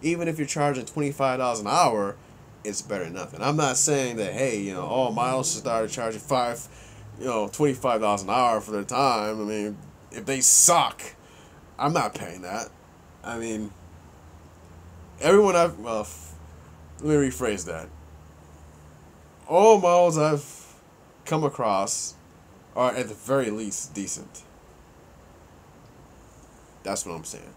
Even if you're charging $25 an hour, it's better than nothing. I'm not saying that, hey, all models should start charging $25 an hour for their time. I mean, if they suck, I'm not paying that. I mean, everyone let me rephrase that. All models I've come across are at the very least decent. That's what I'm saying.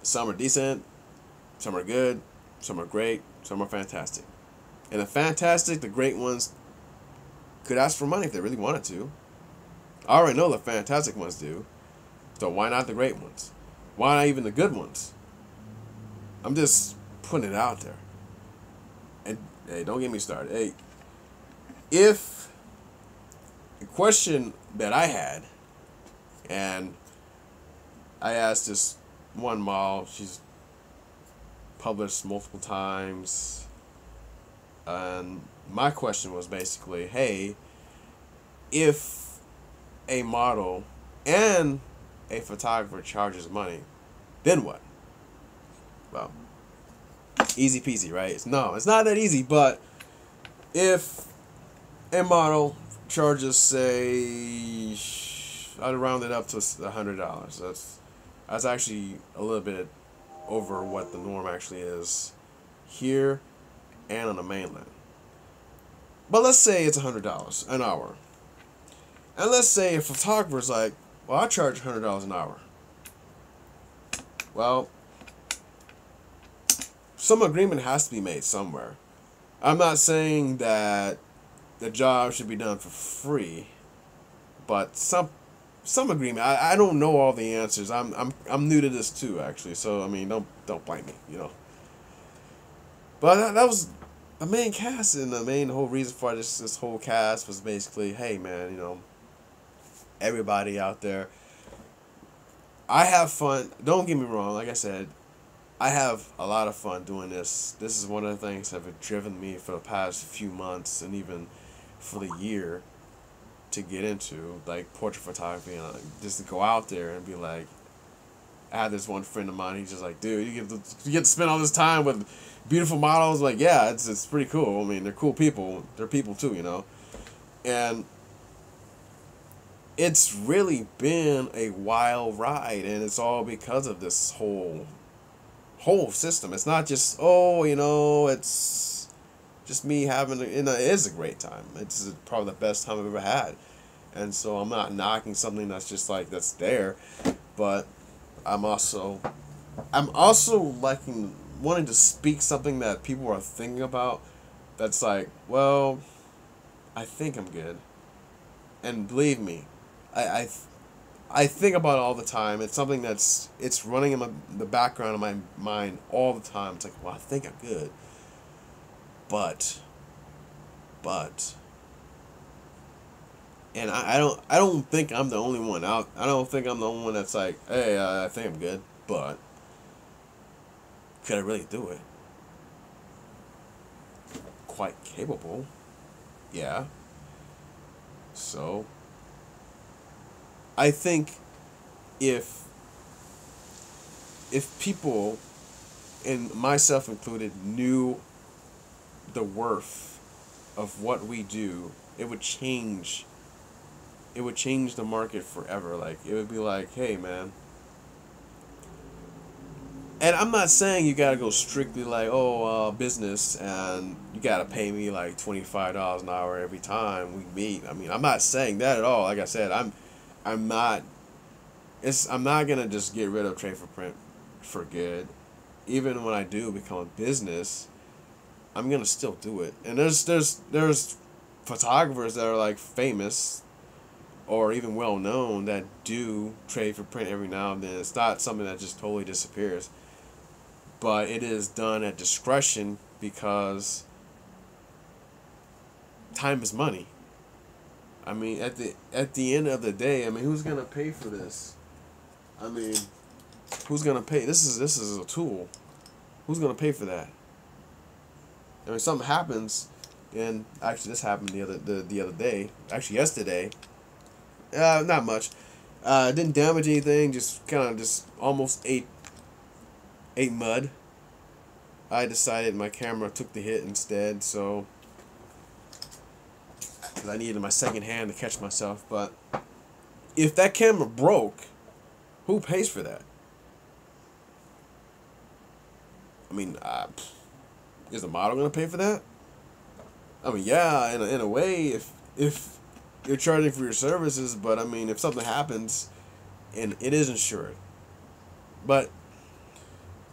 Some are decent. Some are good, some are great, some are fantastic. And the great ones could ask for money if they really wanted to. I already know the fantastic ones do. So why not the great ones? Why not even the good ones? I'm just putting it out there. And hey, don't get me started. Hey, if the question that I had, and I asked this one model, she's published multiple times, and my question was basically, hey, if a model and a photographer charges money, then what? Well, easy peasy, right? No, it's not that easy, but if a model charges, say, I'd round it up to $100. That's actually a little bit over what the norm actually is here and on the mainland. But let's say it's $100 an hour. And let's say a photographer's like, well, I charge $100 an hour. Well, some agreement has to be made somewhere. I'm not saying that the job should be done for free, but some agreement. I don't know all the answers. I'm new to this too, actually. So I mean, don't blame me, But that was the main cast, and the whole reason for this whole cast was basically, hey man, everybody out there, I have fun. Don't get me wrong. Like I said, I have a lot of fun doing this. This is one of the things that have driven me for the past few months, and even for the year, to get into portrait photography, and just to go out there and be like, I had this one friend of mine. He's just like, dude, you get to spend all this time with beautiful models. Like, yeah, it's pretty cool. I mean, they're cool people. They're people too, and it's really been a wild ride, and it's all because of this whole system. It's not just it's just me having, it is a great time. It's probably the best time I've ever had. And so I'm not knocking something that's just like, that's there, but I'm also liking, wanting to speak something that people are thinking about, that's like, well, I think I'm good. And believe me, I think about it all the time. It's something it's running in the background of my mind all the time. It's like, well, I think I'm good. But and I don't think I'm the only one out. I don't think I'm the only one that's like, hey, I think I'm good, but could I really do it? Quite capable. Yeah. So I think if people, and myself included, knew the worth of what we do, it would change the market forever. Like, it would be like, hey man, and I'm not saying you gotta go strictly like, business, and you gotta pay me like $25 an hour every time we meet. I mean, I'm not saying that at all. Like I said, I'm not gonna just get rid of trade for print for good. Even when I do become a business, I'm gonna still do it. And there's photographers that are like famous or even well known that do trade for print every now and then. It's not something that just totally disappears, but it is done at discretion because time is money. I mean, at the end of the day, I mean, who's gonna pay for this? I mean, who's gonna pay? This is a tool. Who's gonna pay for that? I mean, something happens, and actually, this happened the other day. Actually, yesterday. Not much. Didn't damage anything. Just kind of just almost ate mud. I decided my camera took the hit instead, so because I needed my second hand to catch myself. But if that camera broke, who pays for that? I mean, is the model gonna pay for that? I mean, yeah, in a way, if you're charging for your services, but I mean, if something happens, and it is insured, but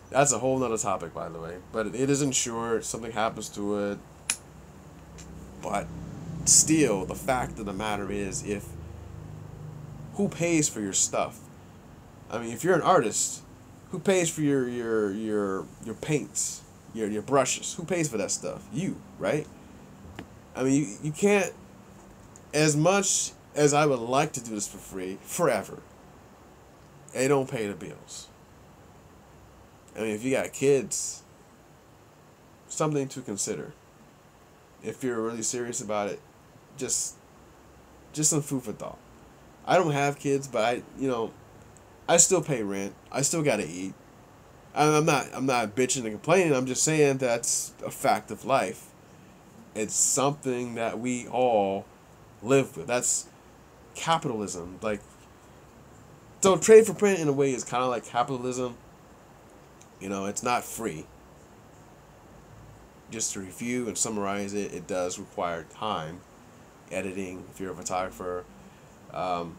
that's a whole nother topic, by the way. But it is insured. Something happens to it, but still, the fact of the matter is, who pays for your stuff? I mean, if you're an artist, who pays for your paints, your brushes? Who pays for that stuff? You, right? I mean, you can't. As much as I would like to do this for free forever, they don't pay the bills. I mean, if you got kids, something to consider. If you're really serious about it, just some food for thought. I don't have kids, but I still pay rent. I still gotta eat. I'm not bitching and complaining. I'm just saying that's a fact of life. It's something that we all live with. That's capitalism. Like, so trade for print in a way is kind of like capitalism. It's not free. Just to review and summarize it, it does require time, editing if you're a photographer, and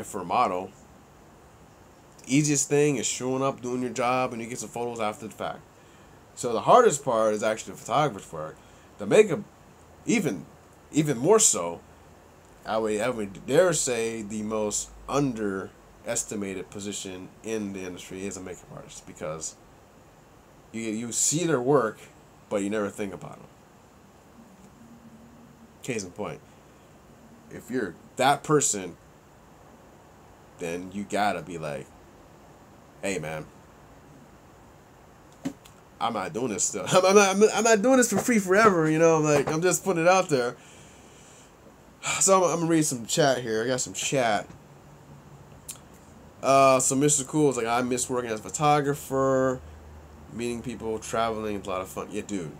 for a model. The easiest thing is showing up, doing your job, and you get some photos after the fact. So the hardest part is actually the photographer's work. The makeup, even more so, I would dare say the most underestimated position in the industry is a makeup artist, because you see their work, but you never think about them. Case in point, if you're that person, then you gotta be like, hey man, I'm not doing this stuff. I'm not doing this for free forever. Like, I'm just putting it out there. So I'm gonna read some chat here. I got some chat. So Mr. Cool is like, I miss working as a photographer, meeting people, traveling, it's a lot of fun. Yeah, dude.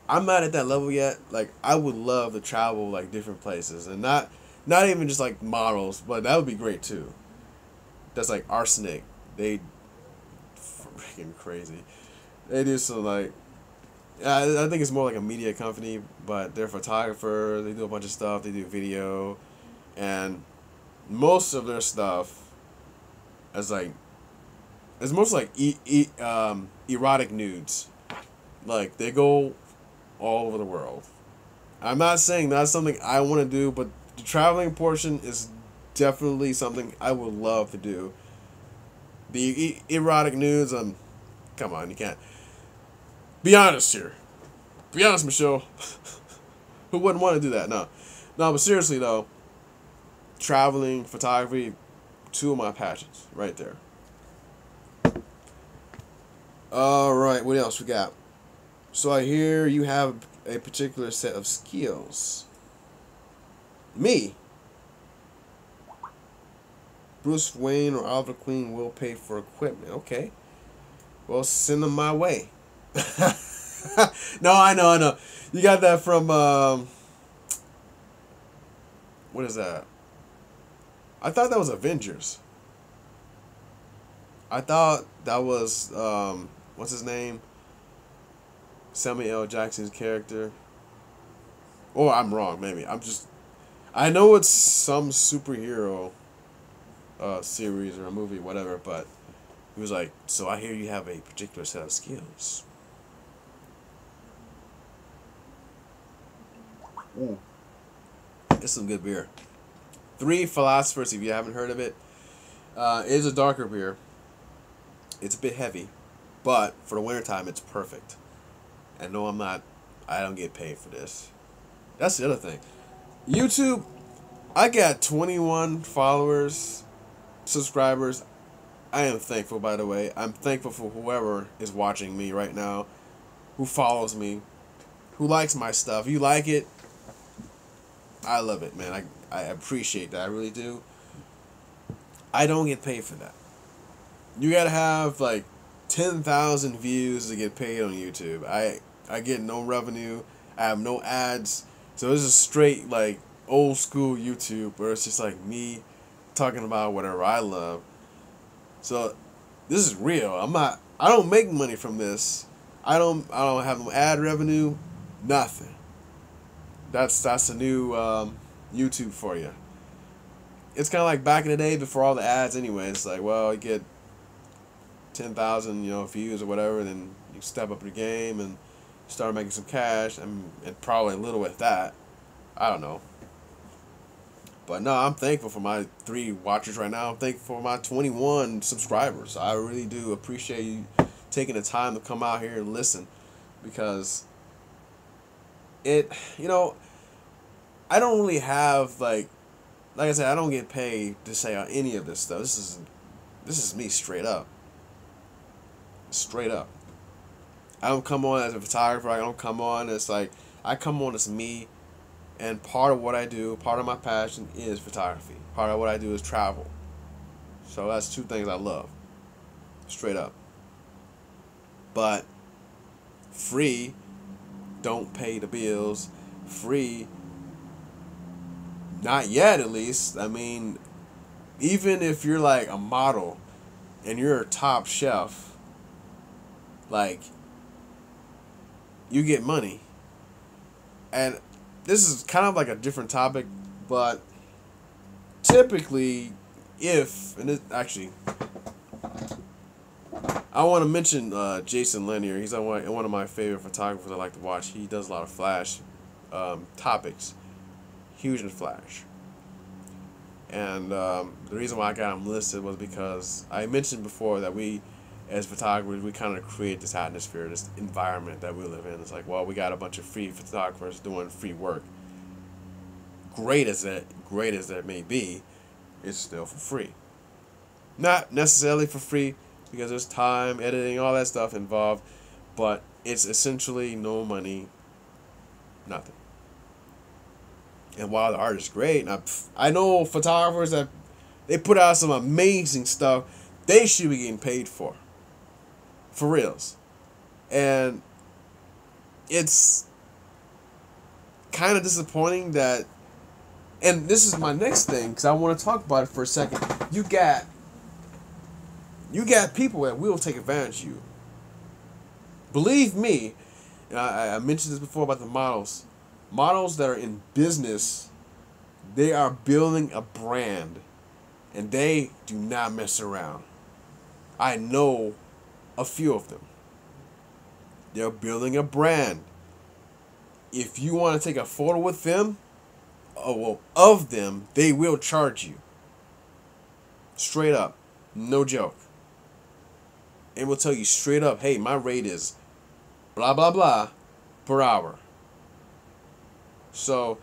I'm not at that level yet. Like, I would love to travel like different places, and not even just like models, but that would be great too. That's like Arsenic. They freaking crazy. They do some like I think it's more like a media company, but they're photographers. They do a bunch of stuff. They do video, and most of their stuff is like it's mostly like erotic nudes. Like they go all over the world. I'm not saying that's something I want to do, but the traveling portion is definitely something I would love to do. The erotic nudes, come on, you can't. Be honest here. Be honest, Michelle. Who wouldn't want to do that? No. No, but seriously, though, traveling, photography, two of my passions right there. All right, what else we got? So I hear you have a particular set of skills. Me? Bruce Wayne or Oliver Queen will pay for equipment. Okay. Well, send them my way. No, I know. You got that from, what is that? I thought that was Avengers. I thought that was, what's his name? Samuel L. Jackson's character. Or I'm wrong, maybe. I know it's some superhero series or a movie, whatever, but he was like, so I hear you have a particular set of skills. Ooh. It's some good beer. Three Philosophers, if you haven't heard of it. It is a darker beer. It's a bit heavy, but for the wintertime, it's perfect. And no, I don't get paid for this. That's the other thing. YouTube, I got 21 followers, subscribers. I am thankful, by the way. I'm thankful for whoever is watching me right now, who follows me, who likes my stuff. You like it? I love it, man. I appreciate that. I really do. I don't get paid for that. You gotta have like 10,000 views to get paid on YouTube. I get no revenue. I have no ads. So this is straight like old school YouTube where it's just like me talking about whatever I love. So this is real. I don't make money from this. I don't have no ad revenue. Nothing. That's a new YouTube for you. It's kind of like back in the day before all the ads anyway. It's like, well, you get 10,000, views or whatever, then you step up your game and start making some cash, and probably a little with that. I don't know. But no, I'm thankful for my 3 watchers right now. I'm thankful for my 21 subscribers. I really do appreciate you taking the time to come out here and listen, because I don't really have like I said, I don't get paid to say any of this stuff. This is me straight up. Straight up. I don't come on as a photographer. I don't come on as I come on as me, and part of what I do, part of my passion is photography. Part of what I do is travel. So that's 2 things I love. Straight up. But free don't pay the bills. Free, not yet at least. I mean, even if you're like a model and you're a top chef, like, you get money. And this is kind of like a different topic, but typically I want to mention Jason Lanier. He's one of my favorite photographers I like to watch. He does a lot of flash topics. Huge in flash. And the reason why I got him listed was because I mentioned before that we, as photographers, we kind of create this atmosphere, this environment that we live in. It's like, well, we got a bunch of free photographers doing free work. Great as that may be, it's still for free. Not necessarily for free, because there's time, editing, all that stuff involved, but it's essentially no money, nothing. And while the art is great, and I know photographers that they put out some amazing stuff, they should be getting paid for reals. And it's kind of disappointing that, and this is my next thing, because I want to talk about it for a second. You got people that will take advantage of you. Believe me, And I mentioned this before about the models. Models that are in business, they are building a brand, and they do not mess around. I know a few of them. They're building a brand. If you want to take a photo with them, of them, they will charge you. Straight up. No joke. And will tell you straight up, hey, my rate is blah, blah, blah per hour. So,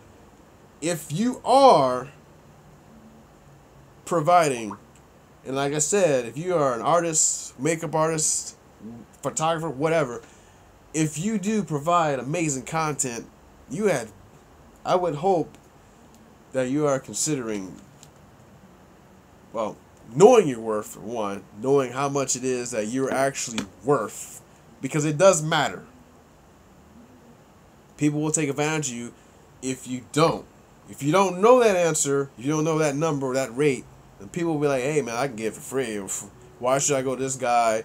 if you are providing, and like I said, if you are an artist, makeup artist, photographer, whatever, if you do provide amazing content, I would hope that you are considering, well, knowing your worth, for one, knowing how much it is that you're actually worth, because it does matter. People will take advantage of you if you don't. If you don't know that answer, if you don't know that number or that rate, then people will be like, hey man, I can get it for free. Why should I go to this guy?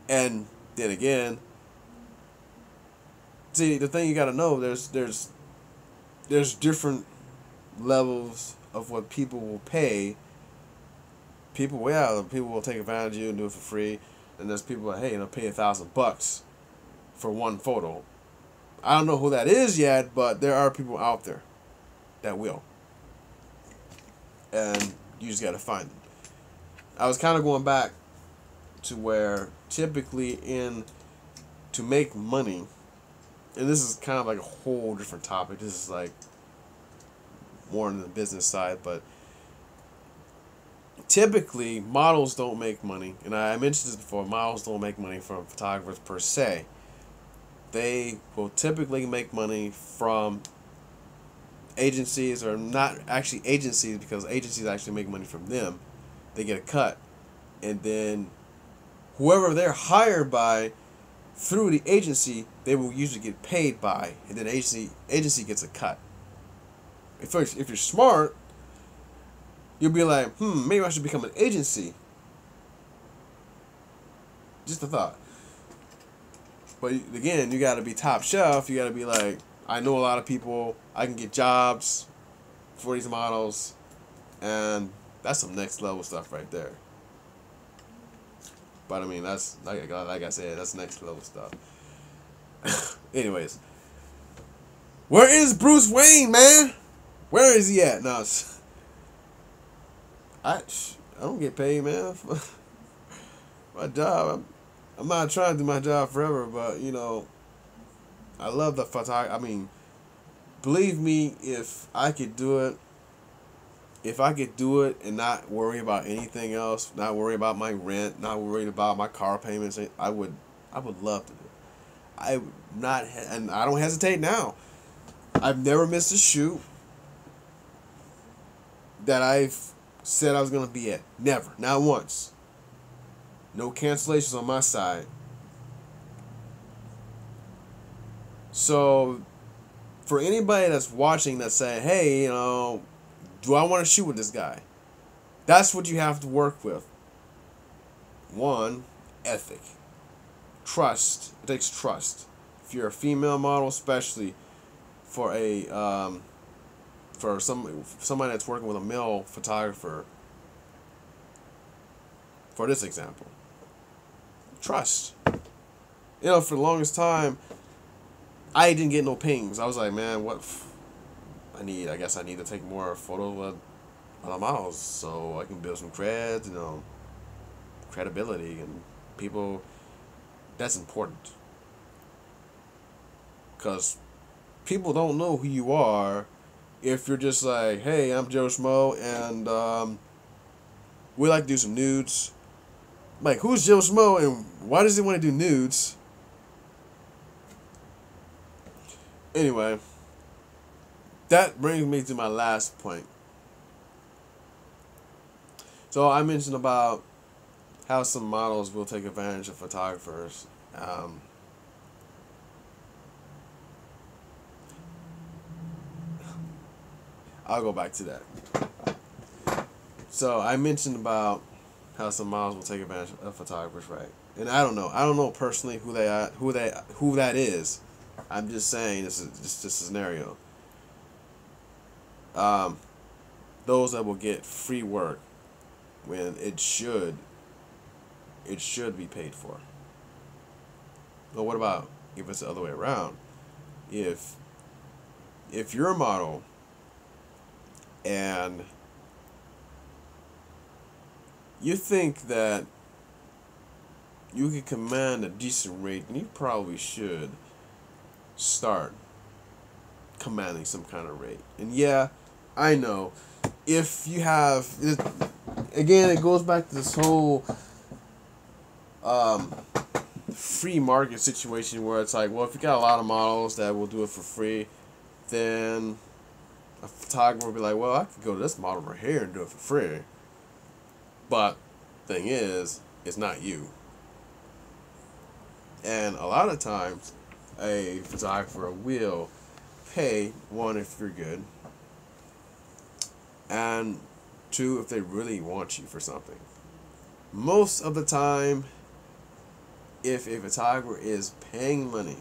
And then again, see, the thing you gotta know, there's different levels of what people will pay. People will take advantage of you and do it for free. And there's people like, hey, pay $1,000 for one photo. I don't know who that is yet, but there are people out there that will. And you just gotta find them. I was kind of going back to where typically to make money, and this is kind of like a whole different topic. This is like more on the business side, but typically models don't make money, and I mentioned this before. Models don't make money from photographers per se. They will typically make money from agencies, or not actually agencies, because agencies actually make money from them. They get a cut, and then whoever they're hired by through the agency, they will usually get paid by, and then agency gets a cut. If you're smart, you'll be like, maybe I should become an agency. Just a thought. But again, you got to be top shelf. You got to be like, I know a lot of people. I can get jobs for these models. And that's some next level stuff right there. But I mean, that's, like I said, that's next level stuff. Anyways. Where is Bruce Wayne, man? Where is he at? No, I don't get paid, man. My job, I'm not trying to do my job forever, but, I love the photography. I mean, believe me, if I could do it and not worry about anything else, not worry about my rent, not worried about my car payments, I would love to do it. And I don't hesitate now. I've never missed a shoot that I've said I was going to be at. Never. Not once. No cancellations on my side. So, for anybody that's watching that's saying, hey, do I want to shoot with this guy? That's what you have to work with. One, ethic. Trust. It takes trust. If you're a female model, especially for somebody that's working with a male photographer, for this example, trust. For the longest time, I didn't get no pings. I was like, man, what? I guess I need to take more photos of other models so I can build some credibility, and people. That's important, because people don't know who you are if you're just like, hey, I'm Joe Schmo, and we like to do some nudes. Like, who's Joe Schmo, and why does he want to do nudes? Anyway, that brings me to my last point. So I mentioned about how some models will take advantage of photographers. I'll go back to that. So I mentioned about how some models will take advantage of photographers, right? And I don't know. I don't know personally who they are, who that is. I'm just saying this is just a scenario. Um, those that will get free work when it should be paid for. But what about if it's the other way around? If you're a model and you think that you can command a decent rate, then you probably should start commanding some kind of rate. And yeah, I know if you have, again, it goes back to this whole free market situation where it's like, well, if you got a lot of models that will do it for free, then a photographer will be like, well, I could go to this model right here and do it for free. But thing is, it's not you. And a lot of times, a photographer will pay, one, if you're good, and two, if they really want you for something. Most of the time, if a photographer is paying money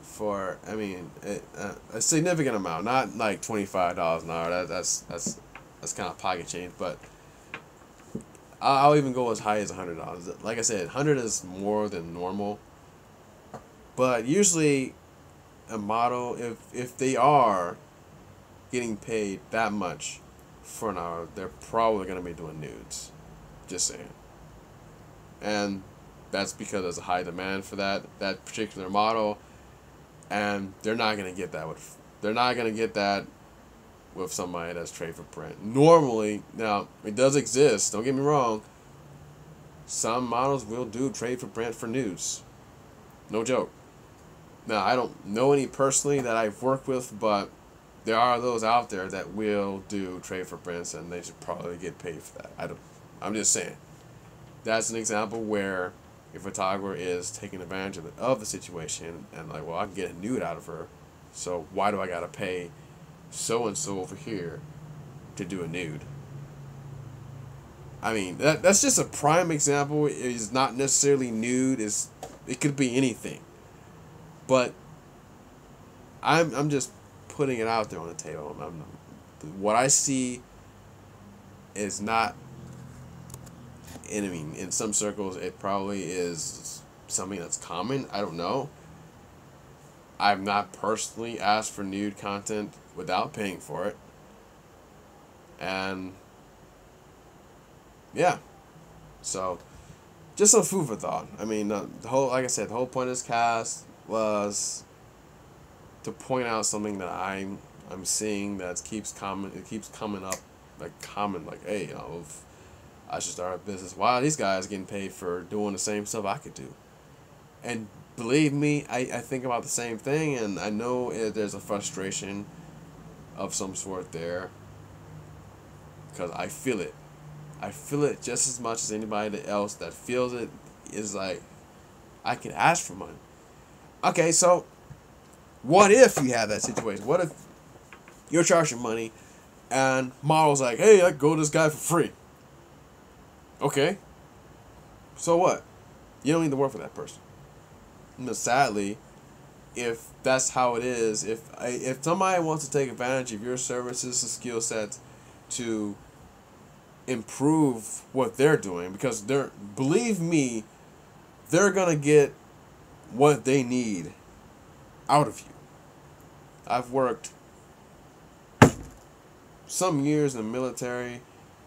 for, I mean, a significant amount, not like $25 an hour. That's kind of pocket change, but I'll even go as high as $100. Like I said, 100 is more than normal. But usually, a model, if they are getting paid that much for an hour, they're probably going to be doing nudes. Just saying. And that's because there's a high demand for that particular model, and they're not going to get that with somebody that's trade for print. Normally, now, it does exist, don't get me wrong, some models will do trade for print for nudes. No joke. Now, I don't know any personally that I've worked with, but there are those out there that will do trade for prints, and they should probably get paid for that. I'm just saying. That's an example where a photographer is taking advantage of the situation and like, well, I can get a nude out of her, so why do I gotta pay so and so over here to do a nude? I mean, that's just a prime example. It is not necessarily nude. It could be anything, but I'm just putting it out there on the table. What I see is not. And I mean, in some circles, it probably is something that's common. I don't know. I've not personally asked for nude content without paying for it. And yeah, so just some food for thought. I mean, the whole, like I said, the whole point of this cast was to point out something that I'm seeing that keeps coming up, like, hey, you know, if I should start a business. Why are these guys getting paid for doing the same stuff I could do? And believe me, I think about the same thing, and I know there's a frustration of some sort there, because I feel it. I feel it just as much as anybody else that feels it. Is like, I can ask for money. Okay, so what if you have that situation? What if you're charging money and model's like, hey, I can go to this guy for free? Okay. So what? You don't need to work for that person. But sadly, if that's how it is, if somebody wants to take advantage of your services and skill sets to improve what they're doing, because believe me, they're gonna get what they need out of you. I've worked some years in the military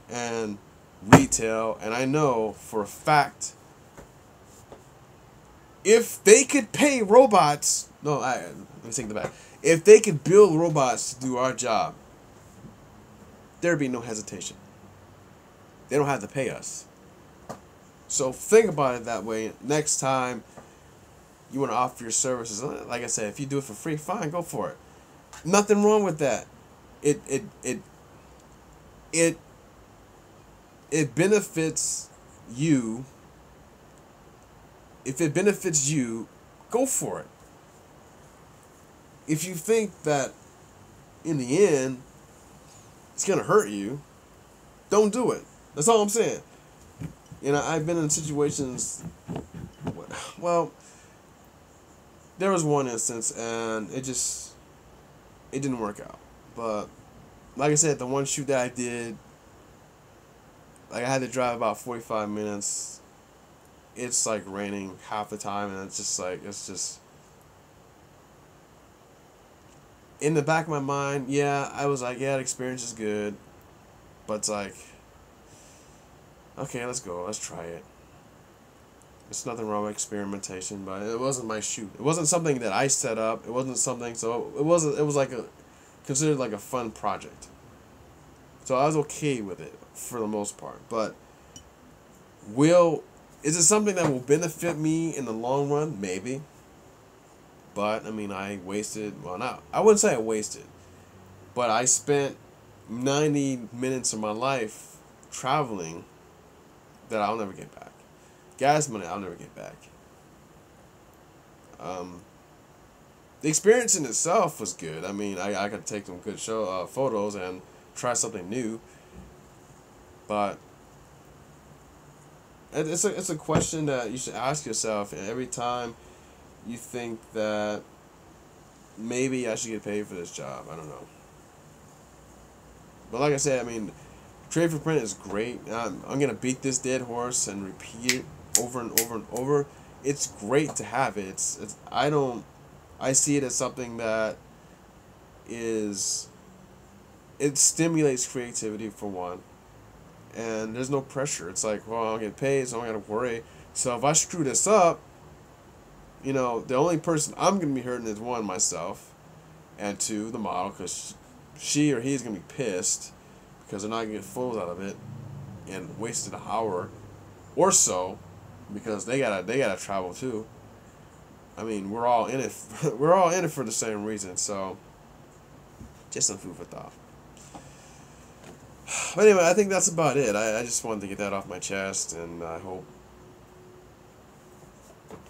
and retail, and I know for a fact, if they could pay robots, let me take that back. If they could build robots to do our job, there'd be no hesitation. They don't have to pay us. So think about it that way. Next time you want to offer your services, like I said, if you do it for free, fine, go for it. Nothing wrong with that. It benefits you. If it benefits you, go for it. If you think that in the end it's gonna hurt you, don't do it. That's all I'm saying. You know, I've been in situations. Well, there was one instance, and it didn't work out. But like I said, the one shoot that I did, like I had to drive about 45 minutes. It's like raining half the time, and it's just in the back of my mind. Yeah, I was like, yeah, the experience is good, but it's like, okay, let's go, let's try it. There's nothing wrong with experimentation, but it wasn't my shoot. It wasn't something that I set up. It wasn't something, so it wasn't. It was like considered like a fun project. So I was okay with it for the most part. But is it something that will benefit me in the long run? Maybe. But I mean, I wouldn't say I wasted, but I spent 90 minutes of my life traveling that I'll never get back. Gas money I'll never get back. The experience in itself was good. I mean, I could take some good photos and try something new. But it's a question that you should ask yourself every time you think that maybe I should get paid for this job. I don't know. But like I said, I mean, trade for print is great. I'm gonna beat this dead horse and repeat it over and over and over. It's great to have it. I see it as something that it stimulates creativity for one, and there's no pressure. It's like, well, I'll get paid, so I don't gotta worry. So if I screw this up, you know, the only person I'm gonna be hurting is one, myself, and two, the model, because she or he's gonna be pissed because they're not gonna get photos out of it and wasted an hour or so because they gotta travel too. I mean, we're all in it. We're all in it for the same reason. So, just some food for thought. But anyway, I think that's about it. I just wanted to get that off my chest, and I hope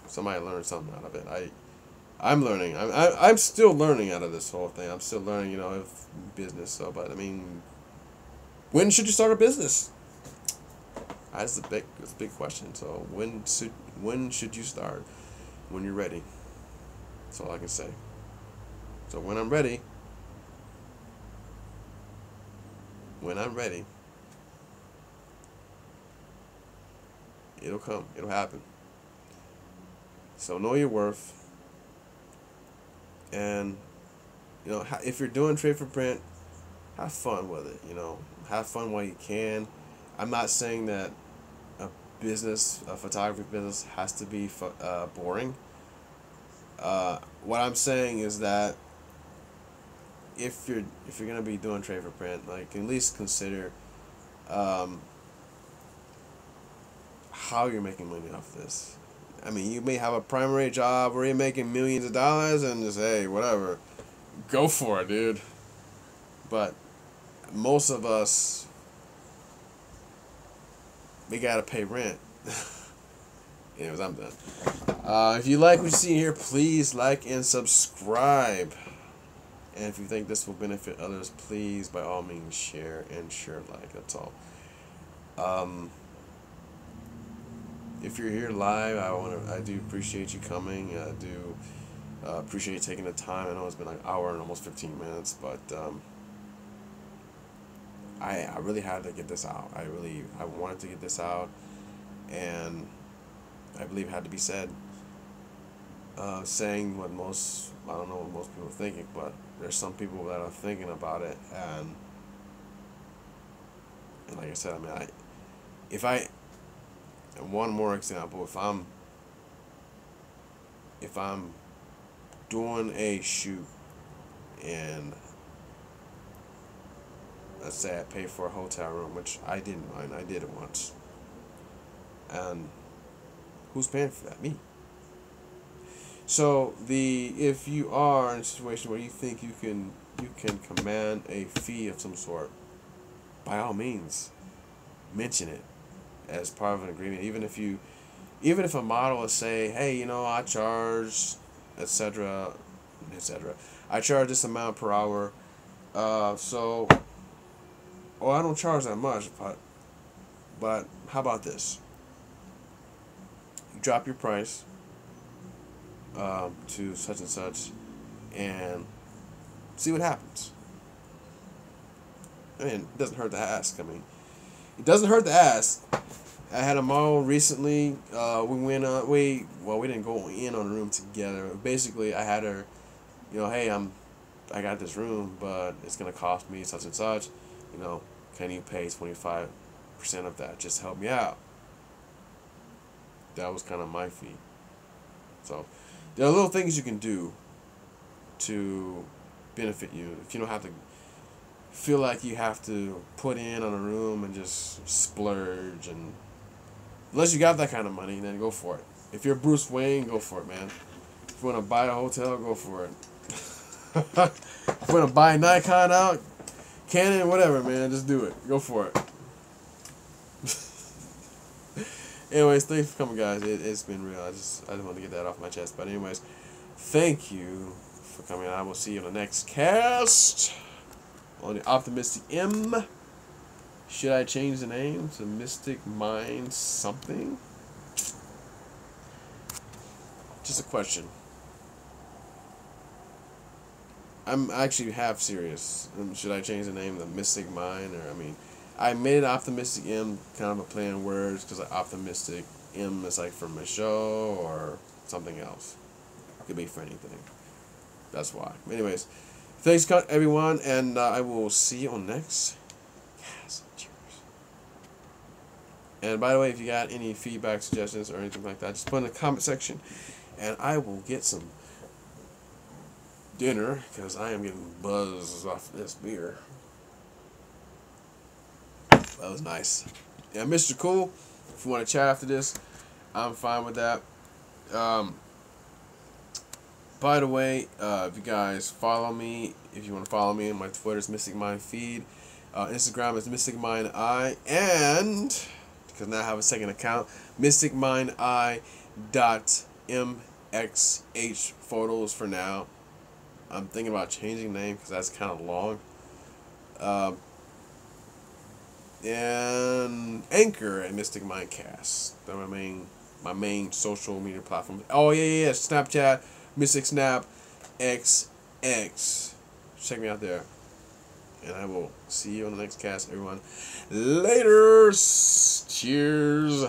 somebody learned something out of it. I'm learning. I'm still learning out of this whole thing. I'm still learning, you know, business. So, but I mean, when should you start a business? That's the big question. So when should you start? When you're ready. That's all I can say. So when I'm ready, it'll come. It'll happen. So know your worth. And, you know, if you're doing trade for print, have fun with it. You know, have fun while you can. I'm not saying that a photography business has to be boring. What I'm saying is that if you're gonna be doing trade for print, like, at least consider how you're making money off this. I mean, you may have a primary job where you're making millions of dollars and just, hey, whatever, go for it, dude. But most of us, we gotta pay rent. Anyways, I'm done. If you like what you see here, please like and subscribe. And if you think this will benefit others, please, by all means, share and like. That's all. If you're here live, I do appreciate you coming. I do appreciate you taking the time. I know it's been like an hour and almost 15 minutes, but I really had to get this out. I wanted to get this out, and I believe it had to be said. Saying I don't know what most people are thinking, but there's some people that are thinking about it, and like I said, I mean, and one more example, if I'm doing a shoot and let's say I pay for a hotel room, which I didn't mind, I did it once, and who's paying for that? Me. So if you are in a situation where you think you can command a fee of some sort, by all means, mention it as part of an agreement. Even if a model will say, hey, you know, I charge, etc. I charge this amount per hour. So oh, I don't charge that much, but how about this? You drop your price to such and such, and see what happens. I mean, it doesn't hurt to ask. I mean, it doesn't hurt to ask. I had a model recently. We went on. We didn't go in on a room together. Basically, I had her. Hey, I got this room, but it's gonna cost me such and such. Can you pay 25% of that? Just help me out. That was kind of my fee. So, there are little things you can do to benefit you. If you don't have to feel like you have to put in on a room and just splurge, and unless you got that kind of money, then go for it. If you're Bruce Wayne, go for it, man. If you want to buy a hotel, go for it. If you want to buy Nikon out, Canon, whatever, man, just do it. Go for it. Anyways, thanks for coming, guys. It's been real. I just want to get that off my chest. But anyways, thank you for coming. I will see you on the next cast on the Optimistic M. Should I change the name to Mystic Mind something? Just a question. I'm actually half serious. Should I change the name to Mystic Mind? Or, I made it Optimistic M, kind of a play on words, because Optimistic M is like from a show or something else. It could be for anything. That's why. Anyways, thanks everyone, and I will see you on next. Yes, cheers. And by the way, if you got any feedback, suggestions, or anything like that, just put in the comment section, and I will get some dinner, because I am getting buzzed off this beer. That was nice. Yeah, Mr. Cool, if you want to chat after this, I'm fine with that. By the way, if you guys follow me, if you want to follow me, my Twitter is Mystic Mind Feed. Instagram is Mystic Mind I, and because now I have a second account, mysticmindi.mxh photos for now. I'm thinking about changing the name because that's kind of long. And Anchor and Mystic Mindcast. They're my main social media platform. Oh yeah, Snapchat, Mystic Snap XX. Check me out there. And I will see you on the next cast, everyone. Later. Cheers.